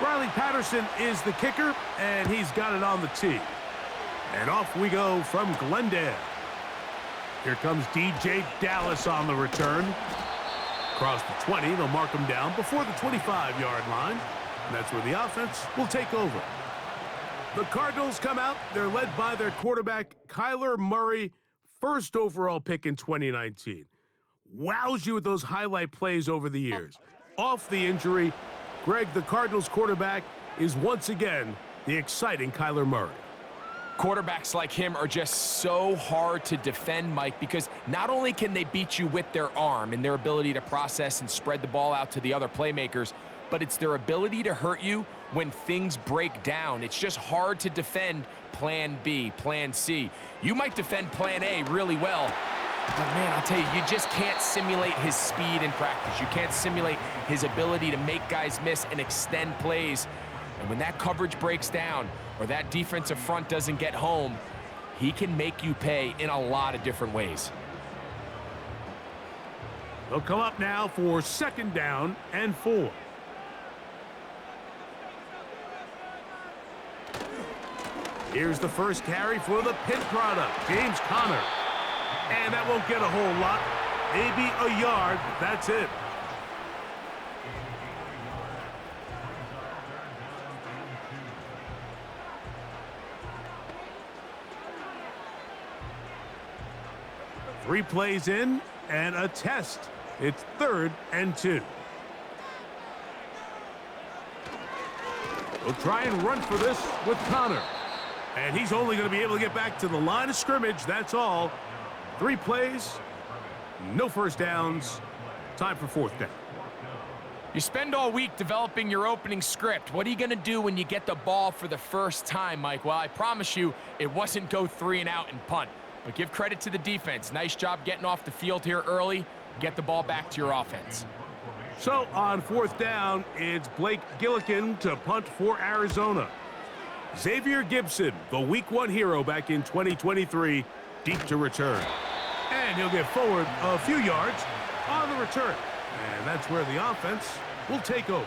Riley Patterson is the kicker, and he's got it on the tee. And off we go from Glendale. Here comes DJ Dallas on the return. Across the 20, they'll mark him down before the 25-yard line. And that's where the offense will take over. The Cardinals come out. They're led by their quarterback, Kyler Murray, first overall pick in 2019. Wows you with those highlight plays over the years. Off the injury, Greg, the Cardinals quarterback, is once again the exciting Kyler Murray. Quarterbacks like him are just so hard to defend, Mike, because not only can they beat you with their arm and their ability to process and spread the ball out to the other playmakers, but it's their ability to hurt you when things break down. It's just hard to defend plan B, plan C. You might defend plan A really well, but man, I'll tell you, you just can't simulate his speed in practice. You can't simulate his ability to make guys miss and extend plays. And when that coverage breaks down or that defensive front doesn't get home, he can make you pay in a lot of different ways. They'll come up now for 2nd down and 4. Here's the first carry for the pin product, James Conner. And that won't get a whole lot. Maybe a yard, but that's it. Three plays in and a test. It's 3rd and 2. We'll try and run for this with Conner. And he's only going to be able to get back to the line of scrimmage, that's all. 3 plays, no first downs. Time for 4th down. You spend all week developing your opening script. What are you going to do when you get the ball for the first time, Mike? Well, I promise you, it wasn't go 3 and out and punt. But give credit to the defense. Nice job getting off the field here early. Get the ball back to your offense. So on 4th down, it's Blake Gillikin to punt for Arizona. Xavier Gibson, the Week 1 hero back in 2023, deep to return. And he'll get forward a few yards on the return. And that's where the offense will take over.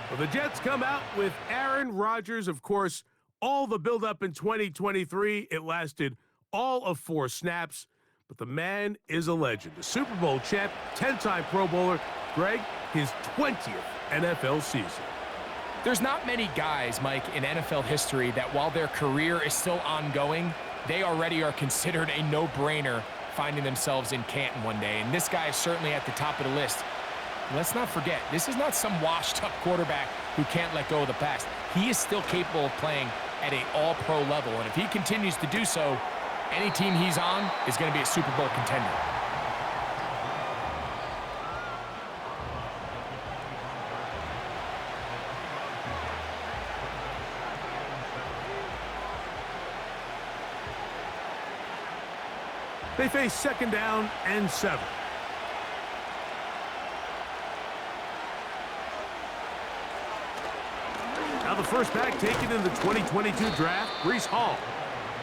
Well, the Jets come out with Aaron Rodgers, of course. All the buildup in 2023, it lasted all of 4 snaps. But the man is a legend. The Super Bowl champ, 10-time Pro Bowler. Greg, his 20th NFL season. There's not many guys, Mike, in NFL history that while their career is still ongoing, they already are considered a no-brainer finding themselves in Canton one day. And this guy is certainly at the top of the list. Let's not forget, this is not some washed-up quarterback who can't let go of the past. He is still capable of playing at an all-pro level. And if he continues to do so, any team he's on is going to be a Super Bowl contender. They face 2nd down and 7. Now the first back taken in the 2022 draft, Breece Hall.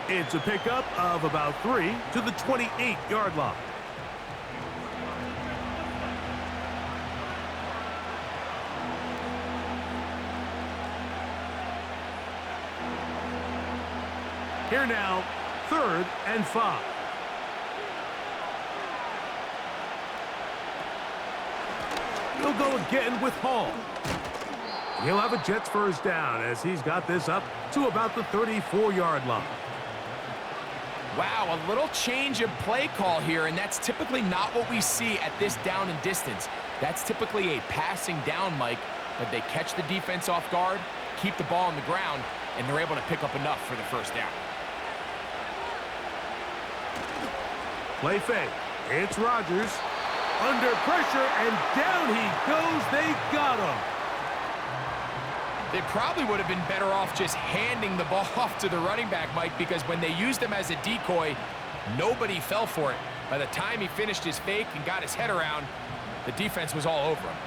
It's a pickup of about 3 to the 28-yard line. Here now, 3rd and 5. He'll go again with Hall. He'll have a Jets first down as he's got this up to about the 34-yard line. Wow, a little change of play call here, and that's typically not what we see at this down and distance. That's typically a passing down, Mike, but they catch the defense off guard, keep the ball on the ground, and they're able to pick up enough for the first down. Play fake. It's Rodgers. Under pressure, and down he goes. They got him. They probably would have been better off just handing the ball off to the running back, Mike, because when they used him as a decoy, nobody fell for it. By the time he finished his fake and got his head around, the defense was all over him.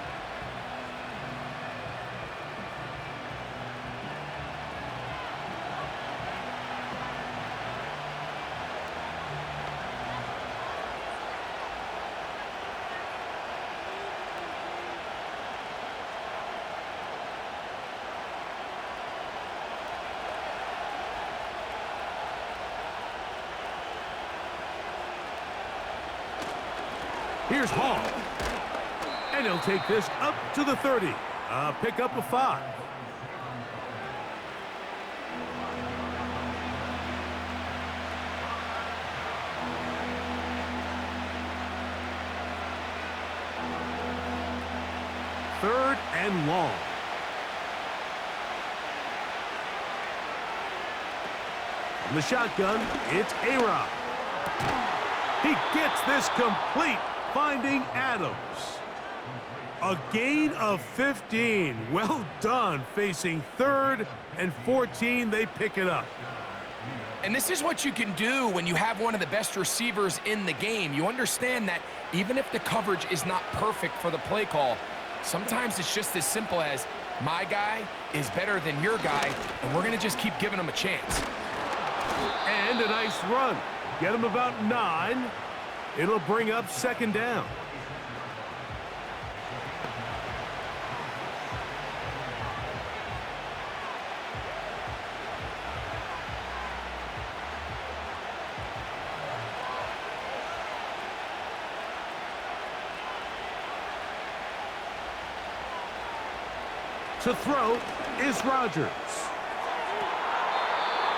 Here's Hall. And he'll take this up to the 30. Pick up a 5. Third and long. From the shotgun, it's A-Rod. He gets this complete, finding Adams. A gain of 15. Well done. Facing 3rd and 14, they pick it up. And this is what you can do when you have one of the best receivers in the game. You understand that even if the coverage is not perfect for the play call, sometimes it's just as simple as my guy is better than your guy, and we're going to just keep giving him a chance. And a nice run. Get him about 9. It'll bring up 2nd down. To throw is Rodgers.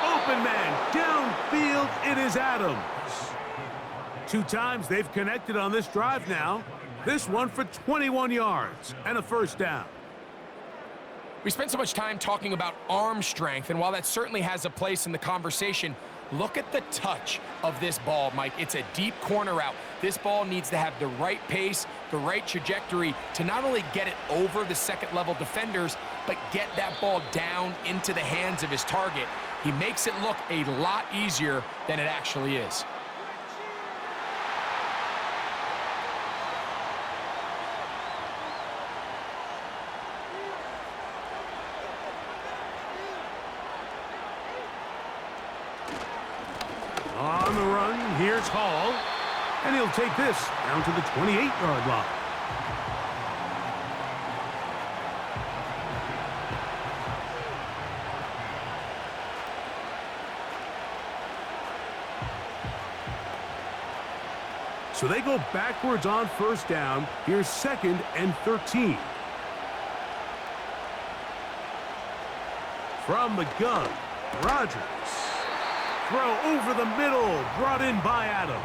Open man, downfield, it is Adams. 2 times they've connected on this drive now. This one for 21 yards and a 1st down. We spent so much time talking about arm strength, and while that certainly has a place in the conversation, look at the touch of this ball, Mike. It's a deep corner route. This ball needs to have the right pace, the right trajectory to not only get it over the second-level defenders, but get that ball down into the hands of his target. He makes it look a lot easier than it actually is. On the run, here's Hall. And he'll take this down to the 28-yard line. So they go backwards on 1st down. Here's 2nd and 13. From the gun, Rodgers. Throw over the middle, brought in by Adams.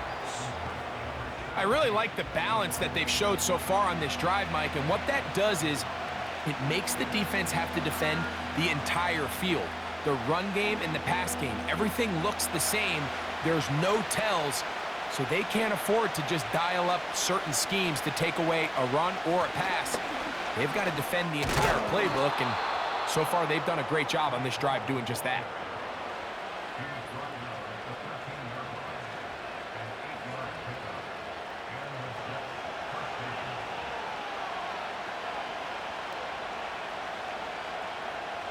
I really like the balance that they've showed so far on this drive, Mike, and what that does is it makes the defense have to defend the entire field. The run game and the pass game, everything looks the same. There's no tells, so they can't afford to just dial up certain schemes to take away a run or a pass. They've got to defend the entire playbook, and so far they've done a great job on this drive doing just that.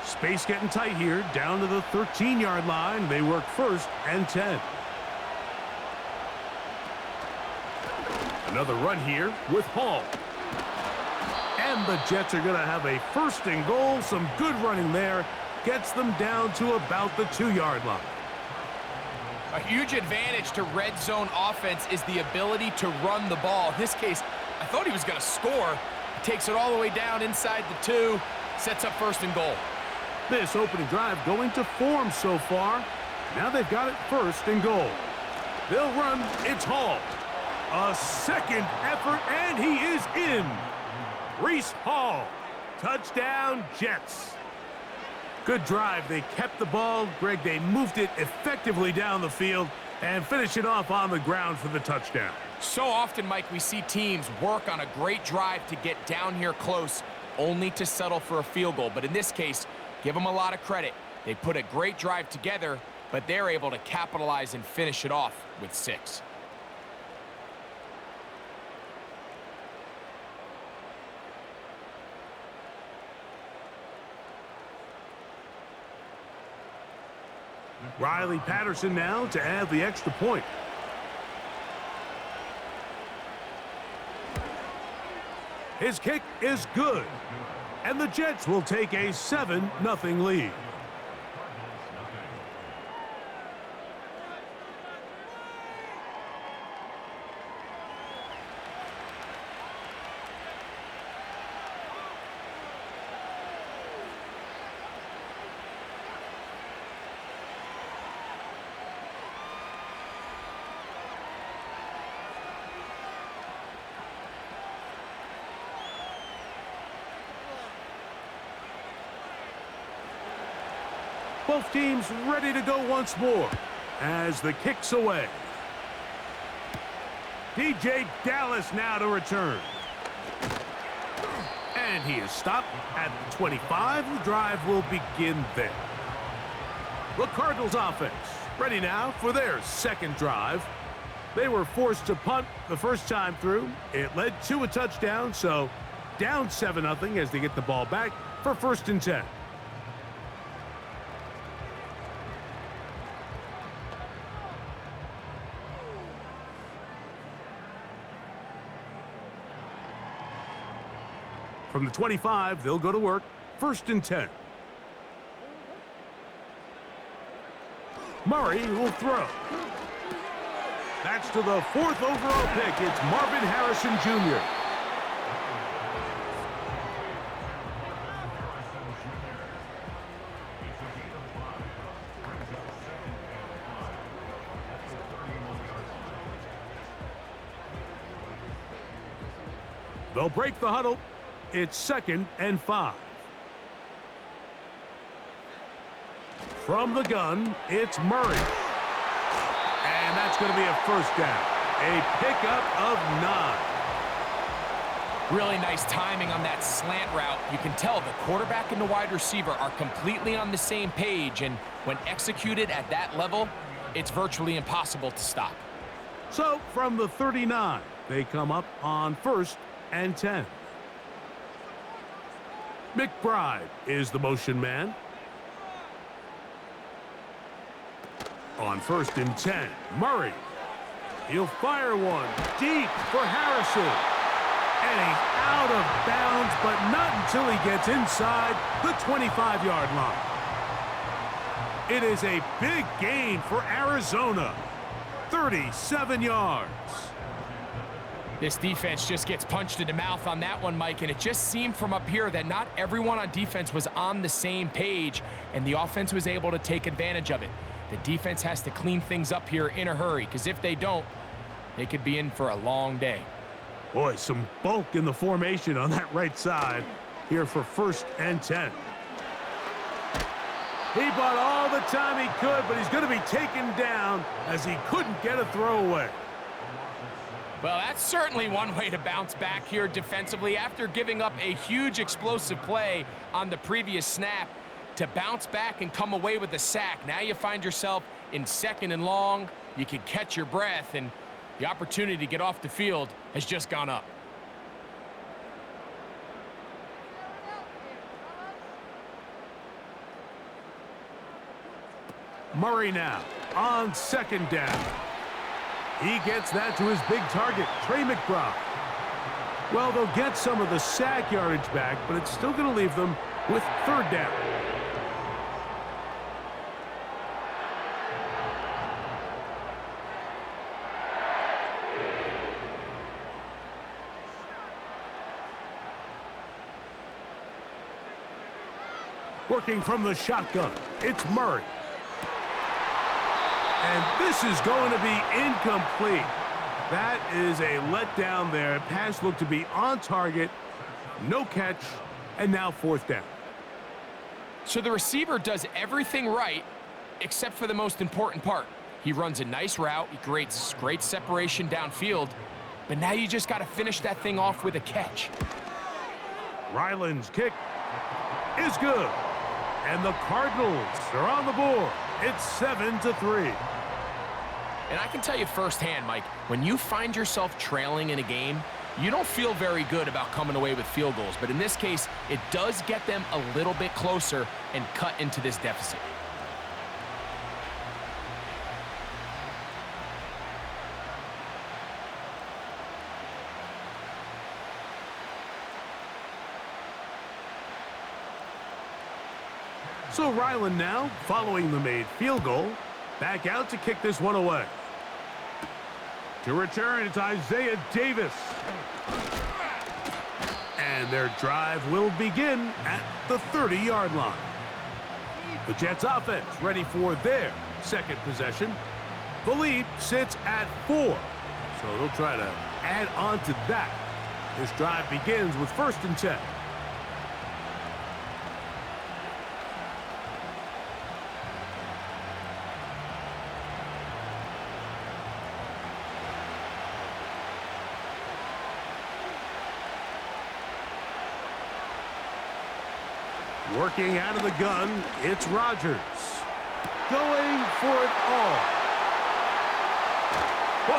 Space getting tight here, down to the 13-yard line. They work 1st and 10. Another run here with Hall. And the Jets are going to have a 1st and goal. Some good running there. Gets them down to about the 2-yard line. A huge advantage to red zone offense is the ability to run the ball. In this case, I thought he was going to score. He takes it all the way down inside the 2, sets up 1st and goal. This opening drive going to form so far. Now they've got it 1st and goal. They'll run. It's Hall. A 2nd effort, and he is in. Reese Hall. Touchdown, Jets. Good drive. They kept the ball. Greg, they moved it effectively down the field and finish it off on the ground for the touchdown. So often, Mike, we see teams work on a great drive to get down here close, only to settle for a field goal. But in this case, give them a lot of credit. They put a great drive together, but they're able to capitalize and finish it off with 6. Riley Patterson now to add the extra point. His kick is good. And the Jets will take a 7-0 lead. Both teams ready to go once more as the kick's away. DJ Dallas now to return. And he is stopped at the 25. The drive will begin there. The Cardinals offense ready now for their second drive. They were forced to punt the first time through. It led to a touchdown, so down 7-0 as they get the ball back for 1st and 10. From the 25, they'll go to work. 1st and 10. Murray will throw. That's to the 4th overall pick. It's Marvin Harrison Jr. They'll break the huddle. It's 2nd and 5. From the gun, it's Murray. And that's going to be a 1st down. A pickup of 9. Really nice timing on that slant route. You can tell the quarterback and the wide receiver are completely on the same page, and when executed at that level, it's virtually impossible to stop. So from the 39, they come up on 1st and 10. McBride is the motion man. On 1st and 10, Murray. He'll fire one deep for Harrison. And he's out of bounds, but not until he gets inside the 25-yard line. It is a big gain for Arizona. 37 yards. This defense just gets punched in the mouth on that one, Mike, and it just seemed from up here that not everyone on defense was on the same page, and the offense was able to take advantage of it. The defense has to clean things up here in a hurry, because if they don't, they could be in for a long day. Boy, some bulk in the formation on that right side here for 1st and 10. He bought all the time he could, but he's going to be taken down as he couldn't get a throwaway. Well, that's certainly one way to bounce back here defensively after giving up a huge explosive play on the previous snap. To bounce back and come away with a sack. Now you find yourself in 2nd and long. You can catch your breath, and the opportunity to get off the field has just gone up. Murray now on 2nd down. He gets that to his big target, Trey McBride. Well, they'll get some of the sack yardage back, but it's still going to leave them with 3rd down. Working from the shotgun, it's Murray. And this is going to be incomplete. That is a letdown there. Pass looked to be on target, no catch, and now 4th down. So the receiver does everything right except for the most important part. He runs a nice route, he creates great separation downfield, but now you just got to finish that thing off with a catch. Ryland's kick is good. And the Cardinals are on the board. It's 7-3. And I can tell you firsthand, Mike, when you find yourself trailing in a game, you don't feel very good about coming away with field goals. But in this case, it does get them a little bit closer and cut into this deficit. So Ryland now, following the made field goal, back out to kick this one away. To return, it's Isaiah Davis. And their drive will begin at the 30-yard line. The Jets offense ready for their 2nd possession. The lead sits at 4, so they'll try to add on to that. This drive begins with 1st and 10. Working out of the gun, it's Rodgers. Going for it all. Whoa!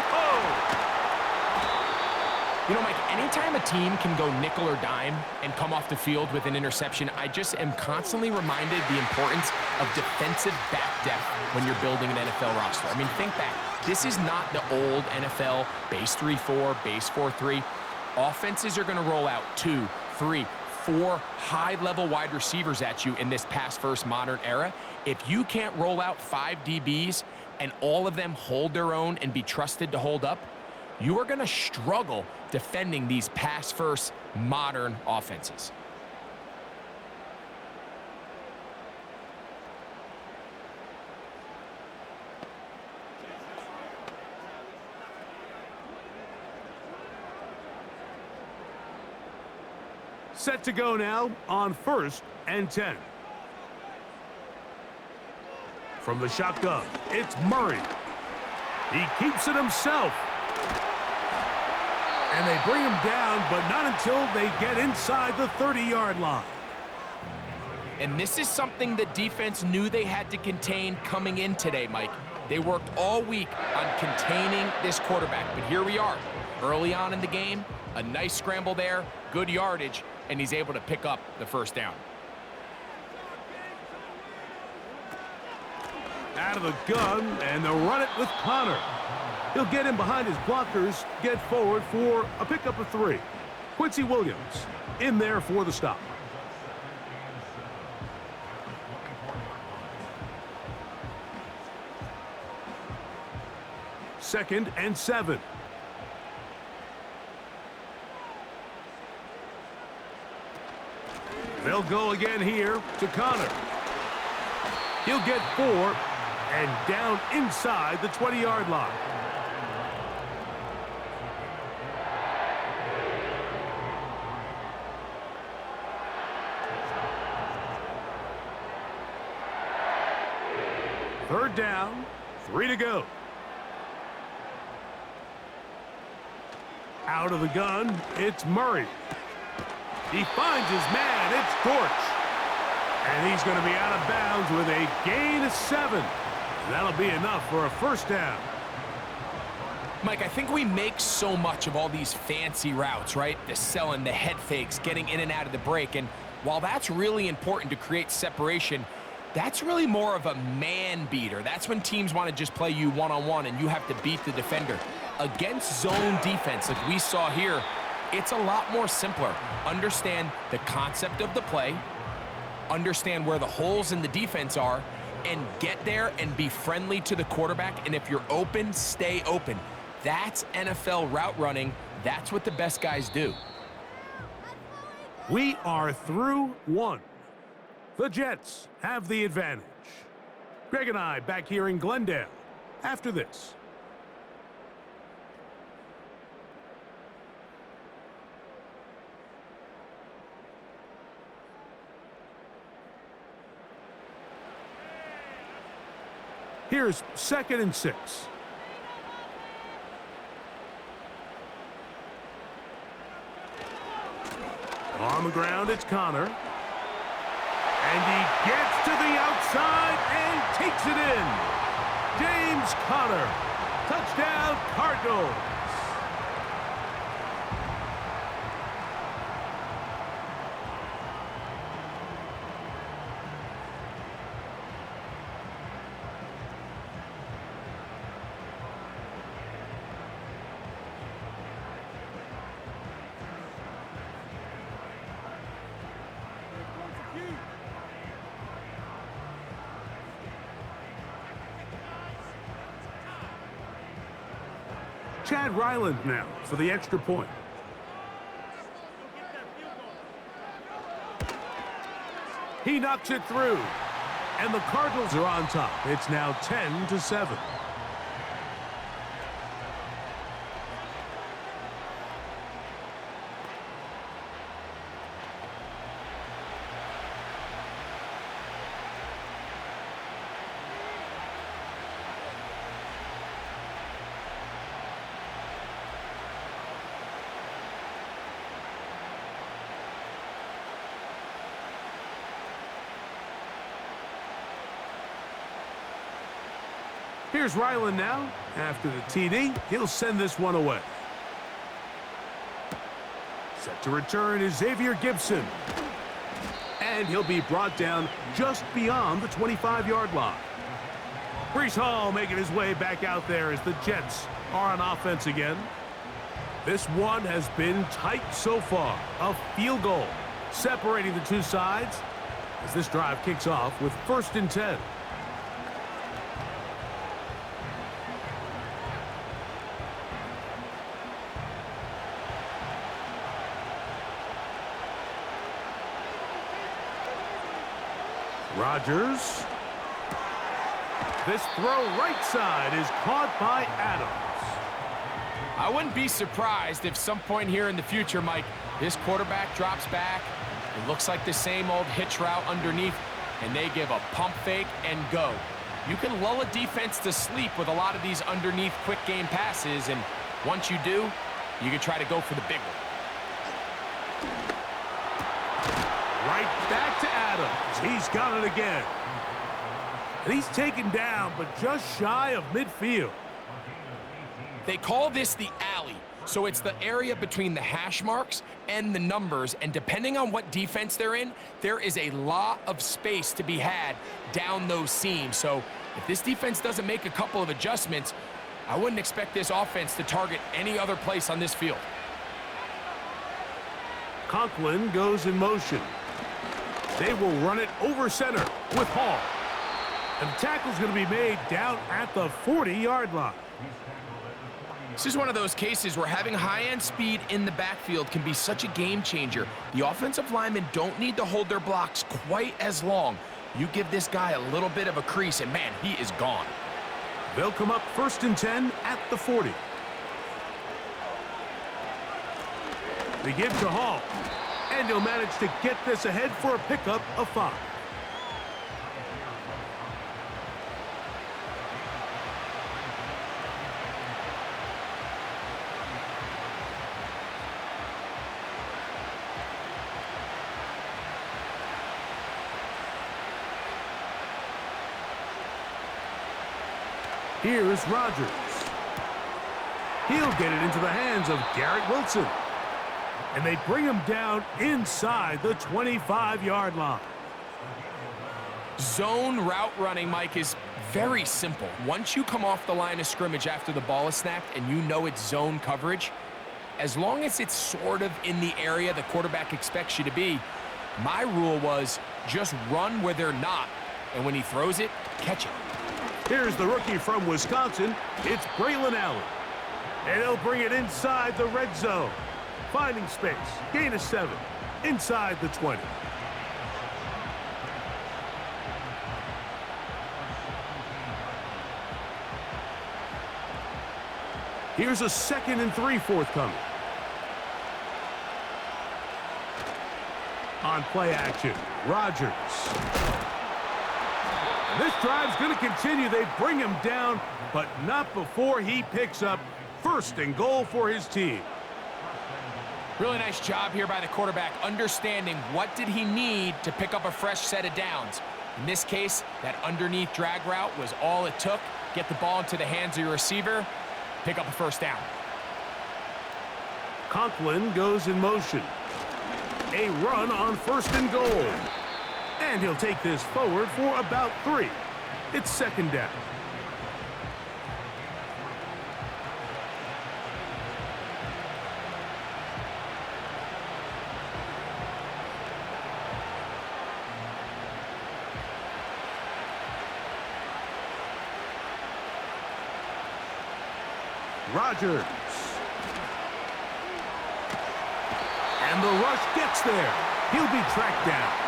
You know, Mike, anytime a team can go nickel or dime and come off the field with an interception, I just am constantly reminded the importance of defensive back depth when you're building an NFL roster. I mean, think back. This is not the old NFL base 3-4, base 4-3. Offenses are going to roll out 2, 3, 4 high-level wide receivers at you in this pass-first modern era. If you can't roll out 5 DBs and all of them hold their own and be trusted to hold up, you are going to struggle defending these pass-first modern offenses. Set to go now on 1st and 10. From the shotgun, it's Murray. He keeps it himself. And they bring him down, but not until they get inside the 30-yard line. And this is something the defense knew they had to contain coming in today, Mike. They worked all week on containing this quarterback, but here we are. Early on in the game, a nice scramble there, good yardage, and he's able to pick up the first down. Out of the gun, and they'll run it with Connor. He'll get in behind his blockers, get forward for a pickup of 3. Quincy Williams in there for the stop. Second and 7. They'll go again here to Connor. He'll get 4 and down inside the 20-yard line. Third down, 3 to go. Out of the gun, it's Murray. He finds his man, it's Dortch. And he's going to be out of bounds with a gain of 7. That'll be enough for a first down. Mike, I think we make so much of all these fancy routes, right? The selling, the head fakes, getting in and out of the break. And while that's really important to create separation, that's really more of a man beater. That's when teams want to just play you one-on-one and you have to beat the defender. Against zone defense, like we saw here, it's a lot more simpler. Understand the concept of the play, understand where the holes in the defense are, and get there and be friendly to the quarterback. And if you're open, stay open. That's NFL route running. That's what the best guys do. We are through 1. The Jets have the advantage. Greg and I back here in Glendale after this. Here's 2nd and 6. On the ground, it's Connor. And he gets to the outside and takes it in. James Conner. Touchdown, Cardinals. Chad Ryland now for the extra point. He knocks it through. And the Cardinals are on top. It's now 10-7. Here's Ryland now. After the TD, he'll send this one away. Set to return is Xavier Gibson. And he'll be brought down just beyond the 25-yard line. Breece Hall making his way back out there as the Jets are on offense again. This one has been tight so far. A field goal separating the two sides as this drive kicks off with 1st and 10. Rodgers. This throw right side is caught by Adams. I wouldn't be surprised if some point here in the future, Mike, this quarterback drops back. It looks like the same old hitch route underneath, and they give a pump fake and go. You can lull a defense to sleep with a lot of these underneath quick game passes, and once you do, you can try to go for the big one. Right back to Adams. He's got it again. And he's taken down, but just shy of midfield. They call this the alley, so it's the area between the hash marks and the numbers, and depending on what defense they're in, there is a lot of space to be had down those seams. So if this defense doesn't make a couple of adjustments, I wouldn't expect this offense to target any other place on this field. Conklin goes in motion. They will run it over center with Hall. And the tackle's going to be made down at the 40-yard line. This is one of those cases where having high-end speed in the backfield can be such a game changer. The offensive linemen don't need to hold their blocks quite as long. You give this guy a little bit of a crease, and man, he is gone. They'll come up 1st and 10 at the 40. They give to Hall. And he'll manage to get this ahead for a pickup of 5. Here's Rodgers. He'll get it into the hands of Garrett Wilson. And they bring him down inside the 25-yard line. Zone route running, Mike, is very simple. Once you come off the line of scrimmage after the ball is snapped and you know it's zone coverage, as long as it's sort of in the area the quarterback expects you to be, my rule was just run where they're not. And when he throws it, catch it. Here's the rookie from Wisconsin. It's Braylon Allen. And he'll bring it inside the red zone. Finding space. Gain of 7. Inside the 20. Here's a 2nd and 3 forthcoming. On play action, Rodgers. This drive's going to continue. They bring him down, but not before he picks up 1st and goal for his team. Really nice job here by the quarterback, understanding what did he need to pick up a fresh set of downs. In this case, that underneath drag route was all it took. Get the ball into the hands of your receiver, pick up a 1st down. Conklin goes in motion. A run on 1st and goal. And he'll take this forward for about 3. It's 2nd down. Rodgers. And the rush gets there. He'll be tracked down.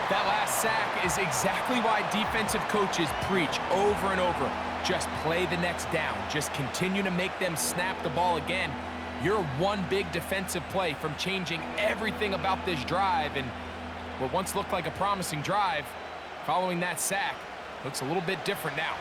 That last sack is exactly why defensive coaches preach over and over. Just play the next down. Just continue to make them snap the ball again. You're one big defensive play from changing everything about this drive, and what once looked like a promising drive, following that sack, looks a little bit different now.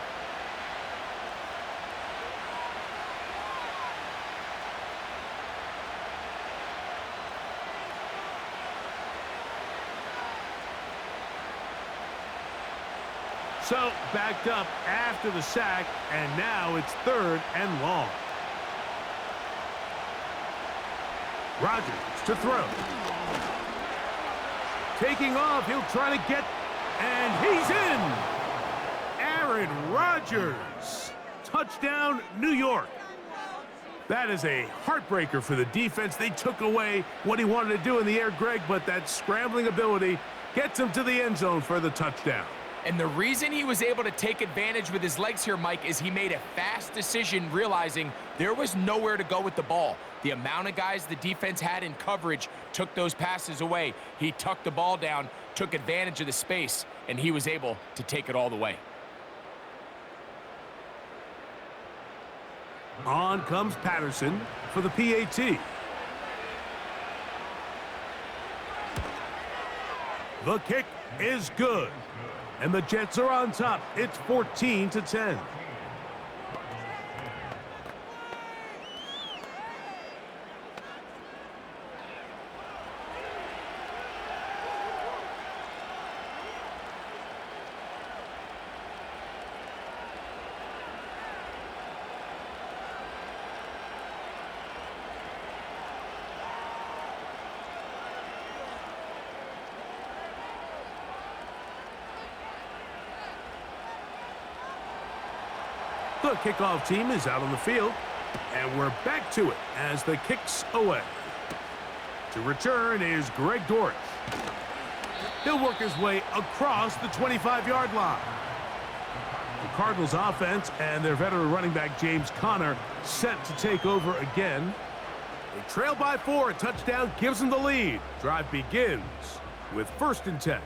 So backed up after the sack, and now it's 3rd and long. Rodgers to throw. Taking off, he'll try to get, and he's in! Aaron Rodgers. Touchdown, New York. That is a heartbreaker for the defense. They took away what he wanted to do in the air, Greg, but that scrambling ability gets him to the end zone for the touchdown. And the reason he was able to take advantage with his legs here, Mike, is he made a fast decision realizing there was nowhere to go with the ball. The amount of guys the defense had in coverage took those passes away. He tucked the ball down, took advantage of the space, and he was able to take it all the way. On comes Patterson for the PAT. The kick is good. And the Jets are on top. It's 14-10. The kickoff team is out on the field, and we're back to it as the kick's away. To return is Greg Dortch. He'll work his way across the 25-yard line. The Cardinals offense and their veteran running back James Conner set to take over again. They trail by 4. A touchdown gives them the lead. Drive begins with 1st and 10.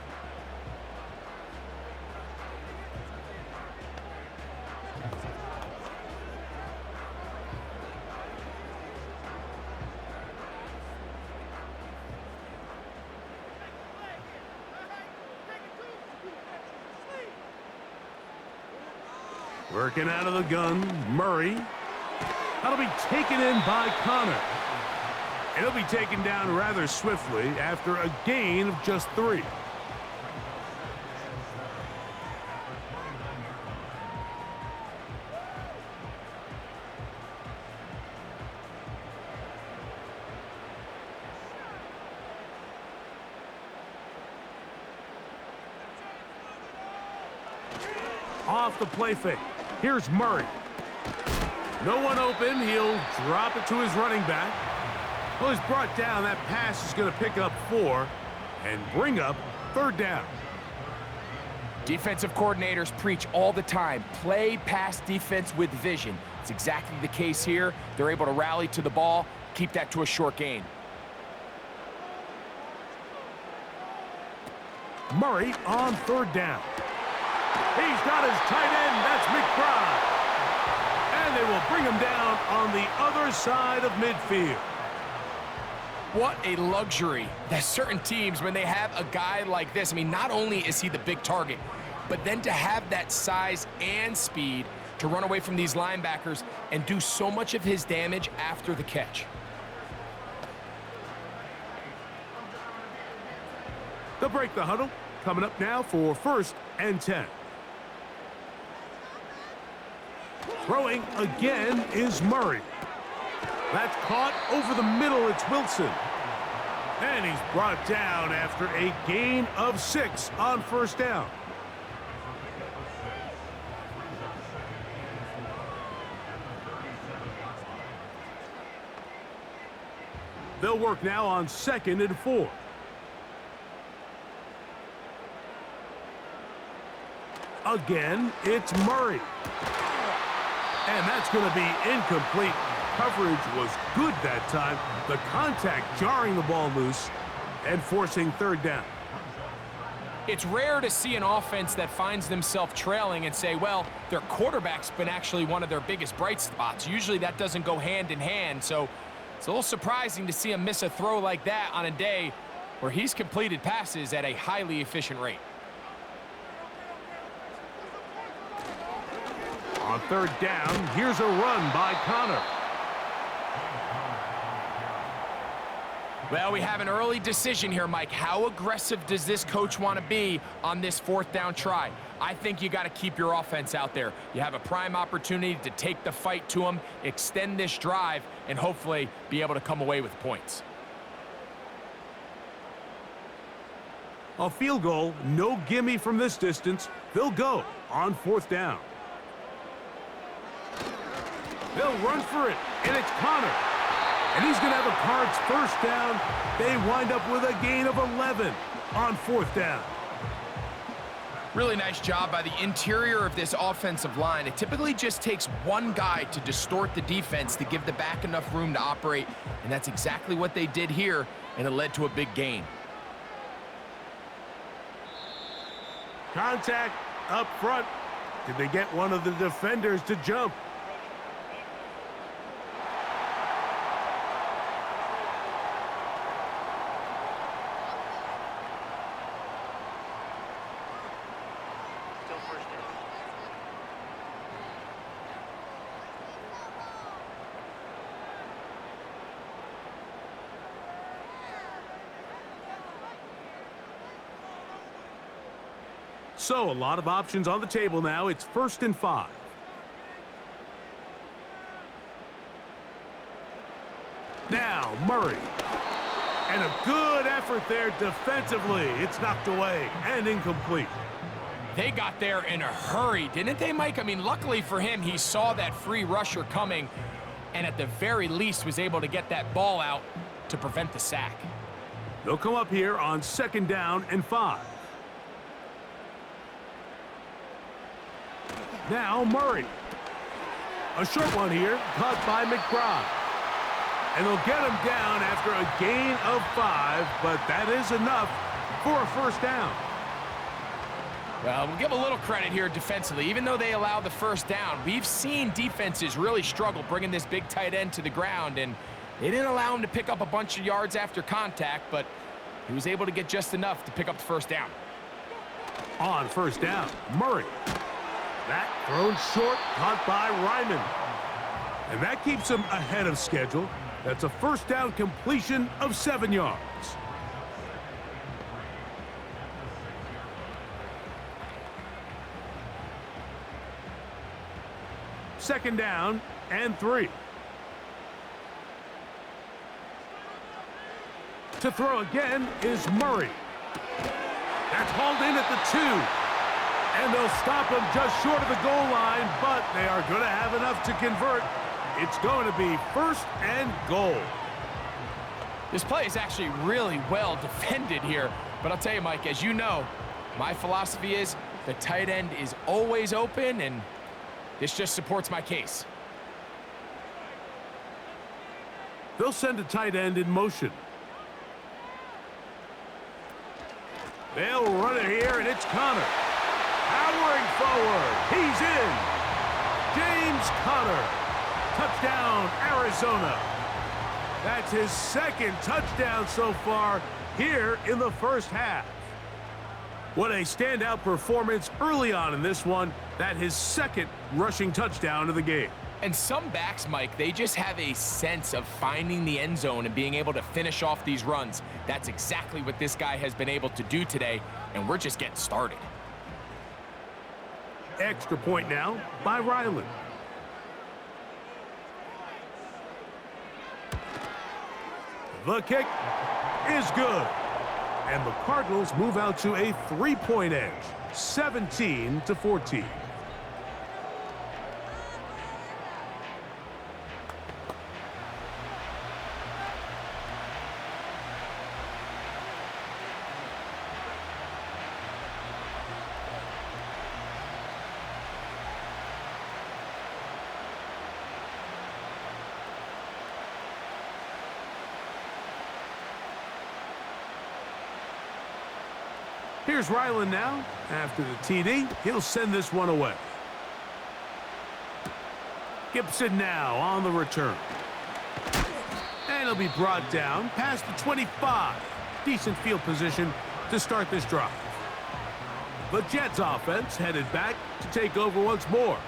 Working out of the gun, Murray. That'll be taken in by Conner. And he'll be taken down rather swiftly after a gain of just 3. Off the play fake. Here's Murray. No one open. He'll drop it to his running back. Well, he's brought down. That pass is going to pick up 4 and bring up 3rd down. Defensive coordinators preach all the time, play pass defense with vision. It's exactly the case here. They're able to rally to the ball, keep that to a short gain. Murray on 3rd down. He's got his tight end. That's McBride. And they will bring him down on the other side of midfield. What a luxury that certain teams, when they have a guy like this, I mean, not only is he the big target, but then to have that size and speed to run away from these linebackers and do so much of his damage after the catch. They'll break the huddle. Coming up now for 1st and 10. Throwing again is Murray. That's caught over the middle. It's Wilson. And he's brought down after a gain of 6 on 1st down. They'll work now on 2nd and 4. Again, it's Murray. And that's going to be incomplete. Coverage was good that time. The contact jarring the ball loose and forcing 3rd down. It's rare to see an offense that finds themselves trailing and say, well, their quarterback's been actually one of their biggest bright spots. Usually that doesn't go hand in hand, so it's a little surprising to see him miss a throw like that on a day where he's completed passes at a highly efficient rate. On 3rd down, here's a run by Conner. Well, we have an early decision here, Mike. How aggressive does this coach want to be on this 4th down try? I think you got to keep your offense out there. You have a prime opportunity to take the fight to them, extend this drive, and hopefully be able to come away with points. A field goal, no gimme from this distance. They'll go on 4th down. They'll run for it, and it's Connor. And he's going to have the Cards first down. They wind up with a gain of 11 on 4th down. Really nice job by the interior of this offensive line. It typically just takes one guy to distort the defense to give the back enough room to operate, and that's exactly what they did here, and it led to a big gain. Contact up front. Did they get one of the defenders to jump? So, a lot of options on the table now. It's 1st and 5. Now, Murray. And a good effort there defensively. It's knocked away and incomplete. They got there in a hurry, didn't they, Mike? I mean, luckily for him, he saw that free rusher coming and at the very least was able to get that ball out to prevent the sack. They'll come up here on 2nd down and 5. Now Murray. A short one here, caught by McBride. And they'll get him down after a gain of 5, but that is enough for a 1st down. Well, we'll give a little credit here defensively. Even though they allowed the 1st down, we've seen defenses really struggle bringing this big tight end to the ground, and they didn't allow him to pick up a bunch of yards after contact, but he was able to get just enough to pick up the 1st down. On 1st down, Murray. That thrown short, caught by Ryman. And that keeps him ahead of schedule. That's a 1st down completion of 7 yards. Second down and 3. To throw again is Murray. That's hauled in at the 2. And they'll stop him just short of the goal line, but they are going to have enough to convert. It's going to be 1st and goal. This play is actually really well defended here. But I'll tell you, Mike, as you know, my philosophy is the tight end is always open, and this just supports my case. They'll send a tight end in motion. They'll run it here, and it's Connor. Powering forward. He's in. James Conner. Touchdown, Arizona. That's his 2nd touchdown so far here in the 1st half. What a standout performance early on in this one. That his 2nd rushing touchdown of the game. And some backs, Mike, they just have a sense of finding the end zone and being able to finish off these runs. That's exactly what this guy has been able to do today, and we're just getting started. Extra point now by Ryland. The kick is good. And the Cardinals move out to a 3-point edge, 17-14. Here's Ryland now. After the TD, he'll send this one away. Gibson now on the return. And he'll be brought down past the 25. Decent field position to start this drive. The Jets offense headed back to take over once more.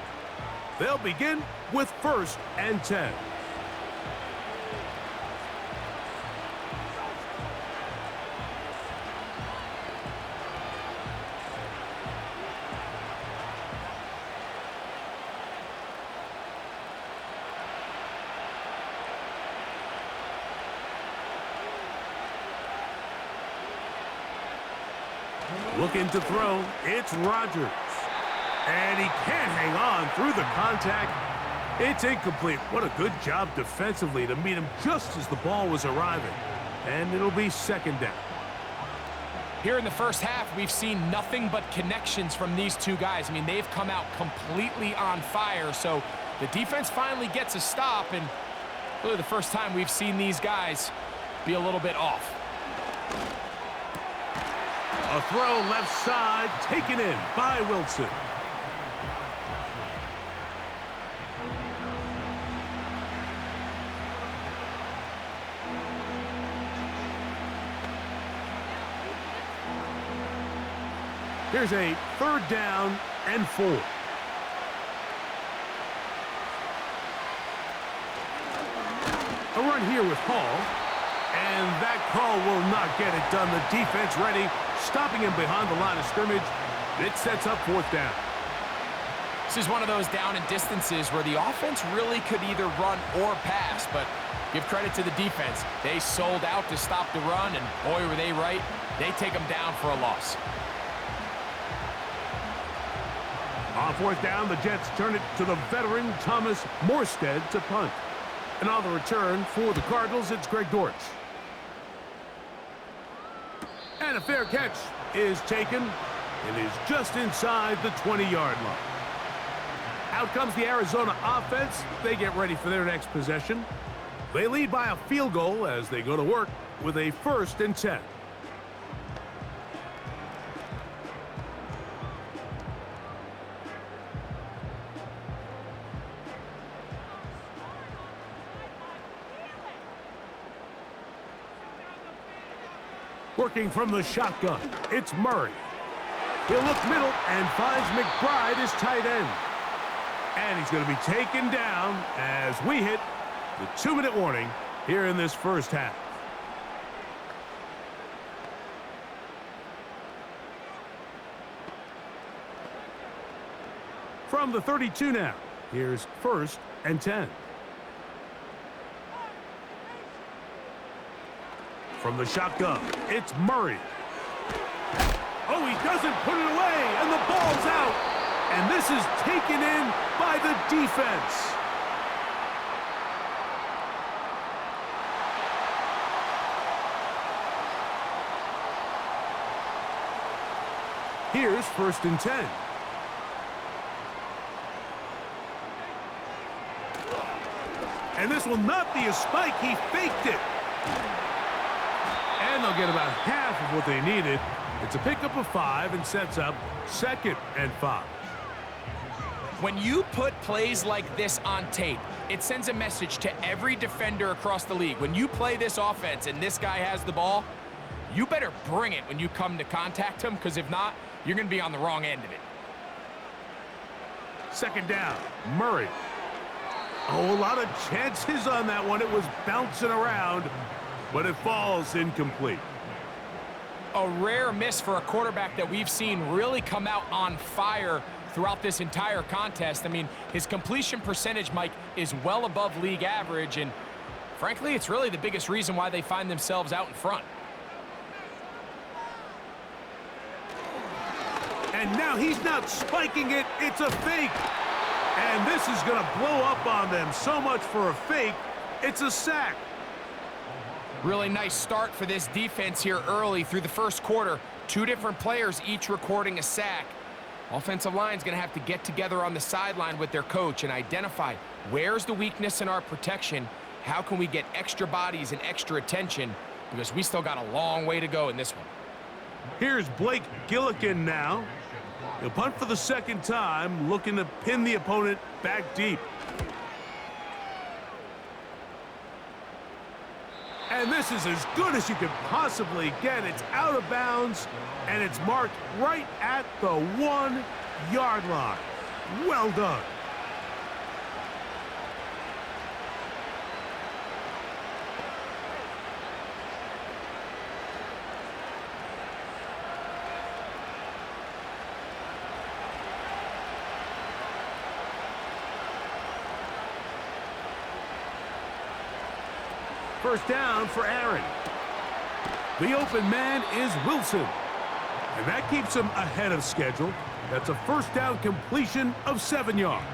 They'll begin with 1st and 10. Looking to throw, it's Rodgers. And he can't hang on through the contact. It's incomplete. What a good job defensively to meet him just as the ball was arriving. And it'll be second down. Here in the first half, we've seen nothing but connections from these two guys. I mean, they've come out completely on fire. So the defense finally gets a stop, and really the first time we've seen these guys be a little bit off. A throw left side, taken in by Wilson. Here's a third down and 4. A run here with Hall. And that call will not get it done. The defense ready, stopping him behind the line of scrimmage. It sets up fourth down. This is one of those down and distances where the offense really could either run or pass, but give credit to the defense. They sold out to stop the run, and boy, were they right. They take them down for a loss. On fourth down, the Jets turn it to the veteran Thomas Morstead to punt. And on the return for the Cardinals, it's Greg Dortch. And a fair catch is taken. It is just inside the 20-yard line. Out comes the Arizona offense. They get ready for their next possession. They lead by a field goal as they go to work with a 1st and 10. Working from the shotgun, it's Murray. He'll look middle and finds McBride as tight end. And he's going to be taken down as we hit the 2-minute warning here in this first half. From the 32 now, here's 1st and 10. From the shotgun, it's Murray. Oh, he doesn't put it away, and the ball's out. And this is taken in by the defense. Here's 1st and 10. And this will not be a spike. He faked it. And they'll get about half of what they needed. It's a pickup of 5 and sets up 2nd and 5. When you put plays like this on tape, it sends a message to every defender across the league. When you play this offense and this guy has the ball, you better bring it when you come to contact him, because if not, you're going to be on the wrong end of it. 2nd down, Murray. Oh, a lot of chances on that one. It was bouncing around, but it falls incomplete. A rare miss for a quarterback that we've seen really come out on fire throughout this entire contest. I mean, his completion percentage, Mike, is well above league average, and frankly, it's really the biggest reason why they find themselves out in front. And now he's not spiking it, it's a fake. And this is going to blow up on them. So much for a fake, it's a sack. Really nice start for this defense here early through the first quarter. 2 different players each recording a sack. Offensive line's going to have to get together on the sideline with their coach and identify where's the weakness in our protection, how can we get extra bodies and extra attention, because we still got a long way to go in this one. Here's Blake Gillikin now. He'll punt for the 2nd time, looking to pin the opponent back deep. And this is as good as you could possibly get. It's out of bounds, and it's marked right at the 1-yard line. Well done. First down for Aaron. The open man is Wilson. And that keeps him ahead of schedule. That's a first down completion of 7 yards.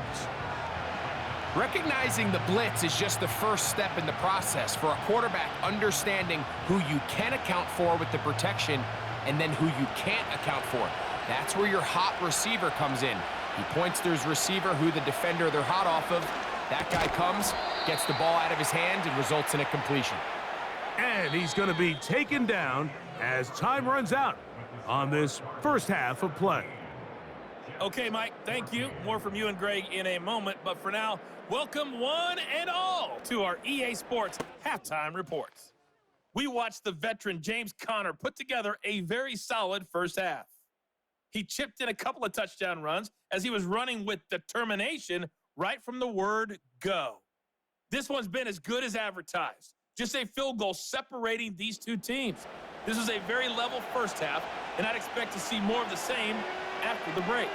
Recognizing the blitz is just the first step in the process for a quarterback understanding who you can account for with the protection and then who you can't account for. That's where your hot receiver comes in. He points to his receiver, who the defender they're hot off of. That guy comes, gets the ball out of his hand, and results in a completion. And he's going to be taken down as time runs out on this first half of play. Okay, Mike, thank you. More from you and Greg in a moment. But for now, welcome one and all to our EA Sports Halftime Reports. We watched the veteran James Conner put together a very solid first half. He chipped in a couple of touchdown runs as he was running with determination right from the word go. This one's been as good as advertised. Just a field goal separating these two teams. This was a very level first half, and I'd expect to see more of the same after the break.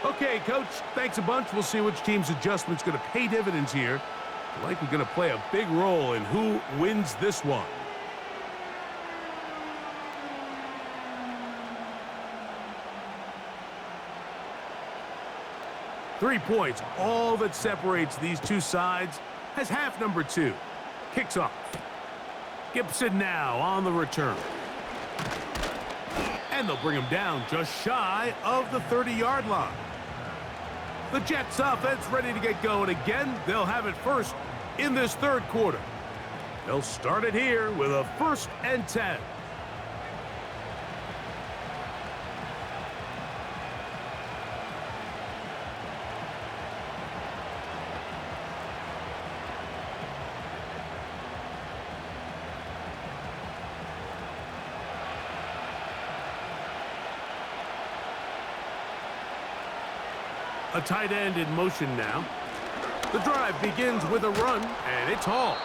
Okay, Coach, thanks a bunch. We'll see which team's adjustment's going to pay dividends here. Likely going to play a big role in who wins this one. Three points, all that separates these two sides, as half number 2 kicks off. Gibson now on the return. And they'll bring him down just shy of the 30-yard line. The Jets offense ready to get going again. They'll have it first in this third quarter. They'll start it here with a 1st and 10. A tight end in motion now. The drive begins with a run, and it's Hall.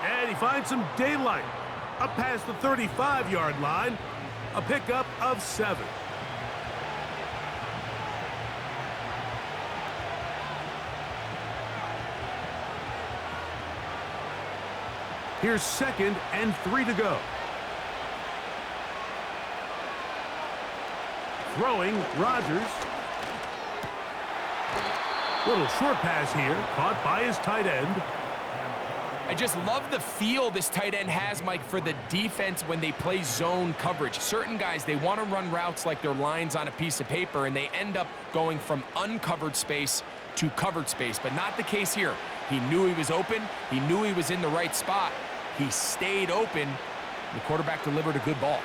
And he finds some daylight. Up past the 35-yard line. A pickup of 7. Here's 2nd and 3 to go. Throwing, Rodgers. Little short pass here, caught by his tight end. I just love the feel this tight end has, Mike, for the defense when they play zone coverage. Certain guys, they want to run routes like they're lines on a piece of paper, and they end up going from uncovered space to covered space, but not the case here. He knew he was open. He knew he was in the right spot. He stayed open. The quarterback delivered a good ball.